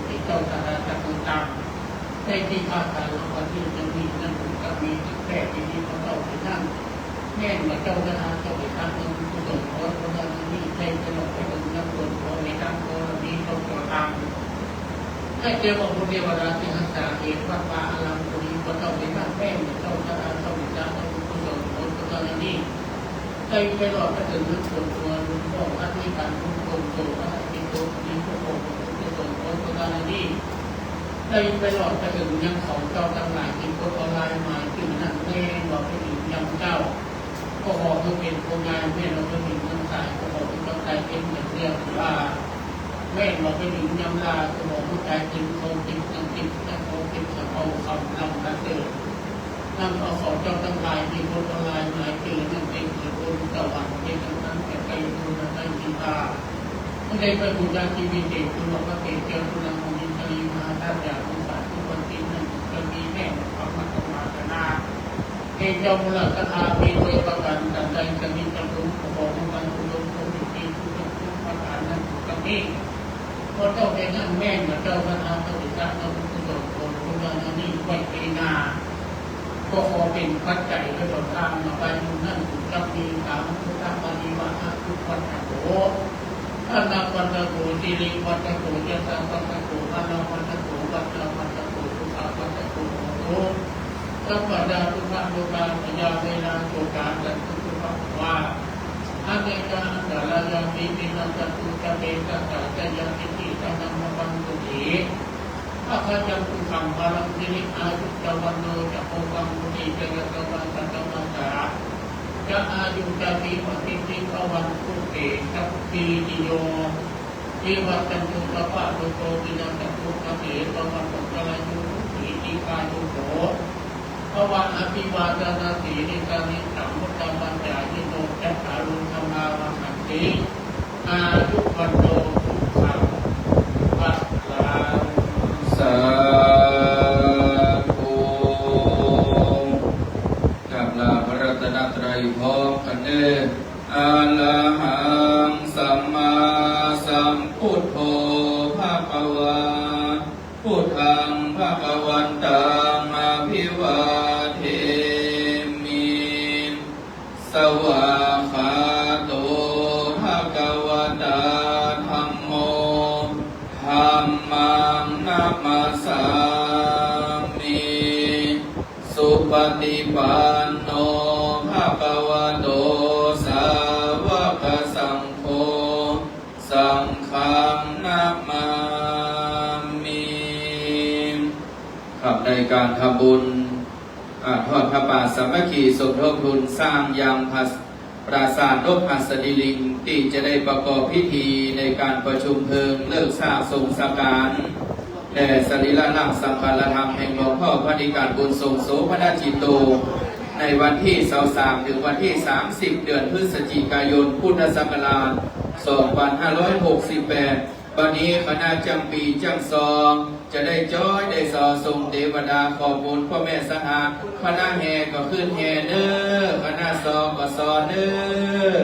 ที่เจ้าพระราชาต่างในที่ข้าการวันที่จะมีนั่นก็มีแค่ที่นี้เขาไปนั่งแม่มาเจ้าคณะเจ้าไปทำเงินกุศลขอพระนั้นนี่ใช้ตลอดไปถึงนักบวชขอในทางขอนี้เขาขอทำให้เจ้าพระเทวดาที่รักษาเหตุว่าปาอลังกุลีก็เจ้าไปนั่งแม่มาเจ้าคณะเจ้าไปทำเงินกุศลขอพระนั้นนี่ใช้ไปหลอดไปถึงนักบวชตัวลุงพ่อพระที่การลุงโตโตพระที่โตนี้พระโตกุศลขอพระนั้นนี่ได้ไปหลอดไปถึงยังของเจ้าทั้งหลายที่โพสต์ออนไลน์มาที่นั่นแม่บอกไปถึงยังเจ้าก็บอกว่าเป็นโครงงานแม่เราไปถึงยังสายก็บอกว่าใจเป็นเหมือนเรื่องว่าแม่บอกไปถึงยังลาก็บอกว่าใจเป็นโครงเป็นยังติดแต่โครงเป็นสะเอาคำนำกันเดินนำเอาของเจ้าทั้งหลายที่โพสต์ออนไลน์มาที่นั่นเป็นเหตุผลตะวันเป็นทั้งนั้นแต่ใจดูแลใจดีตาไม่ได้ไปบูชาชีวิตเด็กคุณบอกว่าเด็กเจ้าคุณนำมีคดีมาถ้าอยากรู้ว่าทุกวันที่นั่นจะมีแม่ความมาต้องมากันนาเอกเจ้ามูลคามีโดยประการต่างใดจะมีจำนวนของมันอุดมสมบูรณ์ที่ทุกประการนั้นตรงนี้เพราะเจ้าเป็นนั่นแม่เหมือนเจ้าพระนาพระบิดาพระพุทธเจ้าคนคุณงานนี้ไว้ปีนาก็ขอเป็นปัจจัยและต้นทางมาไปดูนั่นจะมีถามพุทธบาลีว่าทุกวันโขอันนาปันตะโกสิริปันตะโกยะสังปันตะโกอันนาปันตะโกวัจจะปันตะโกสุขาปันตะโกโตสัพพะดาทุกขโลกาพยาเวนาโกกาจันทุกขว่าอันเนกาอันตรายามิปินันตตุจะเบกะตะจะยังติติตะนัมมะปันตุถิอาคาจังทุกขังพลังสิริอายุจวันโนจะโภกังมุนีเจริญตวันตะตวันตะจะอายุจะมีปฏิทินวันพุทธเอกสัพพีติโยวิวัตตันตุสัพพะโลโกวินัสสตุสัพเพตวันตุกะลายุสีติกายุโขภวันอภิวาทนาสีนิกานิสัมมุตตมัญญาทิโนจัตตารุธรรมาวัฏติอายุวันโตสุขังปัสสาสาธุกับลาพระรัตนตรัยพร้อมกันเด้ออะระหังสัมมาสัมพุทโธภะคะวะพุทธังภะคะวันตังอะภิวาเทมิสวากขาโตภะคะวะตาธัมโมธัมมังนัมมัสสามิสุปฏิปันโนภะคะวะโตสาวกสังโฆสังฆังนัมมามิครับในการทำบุญทอดพระป่าสามัคคีสมทบทุนสร้างยังปราสาทนพหัสดิลิงที่จะได้ประกอบพิธีในการประชุมเพลิงเลิกสร้างทรงสการแด่สรีระร่างสังขารธรรมแห่งหลวงพ่อพระนิการบุญทรงโสภณจิตโตในวันที่23ถึงวันที่30เดือนพฤศจิกายนพุทธศักราช2568วันนี้คณะจำปีจำซองจะได้จ้อยได้สอทรงเทวดาขอบบุญพ่อแม่สหายคณะแห่ก็ขึ้นแห่เน้อคณะซองก็ซอเน้อ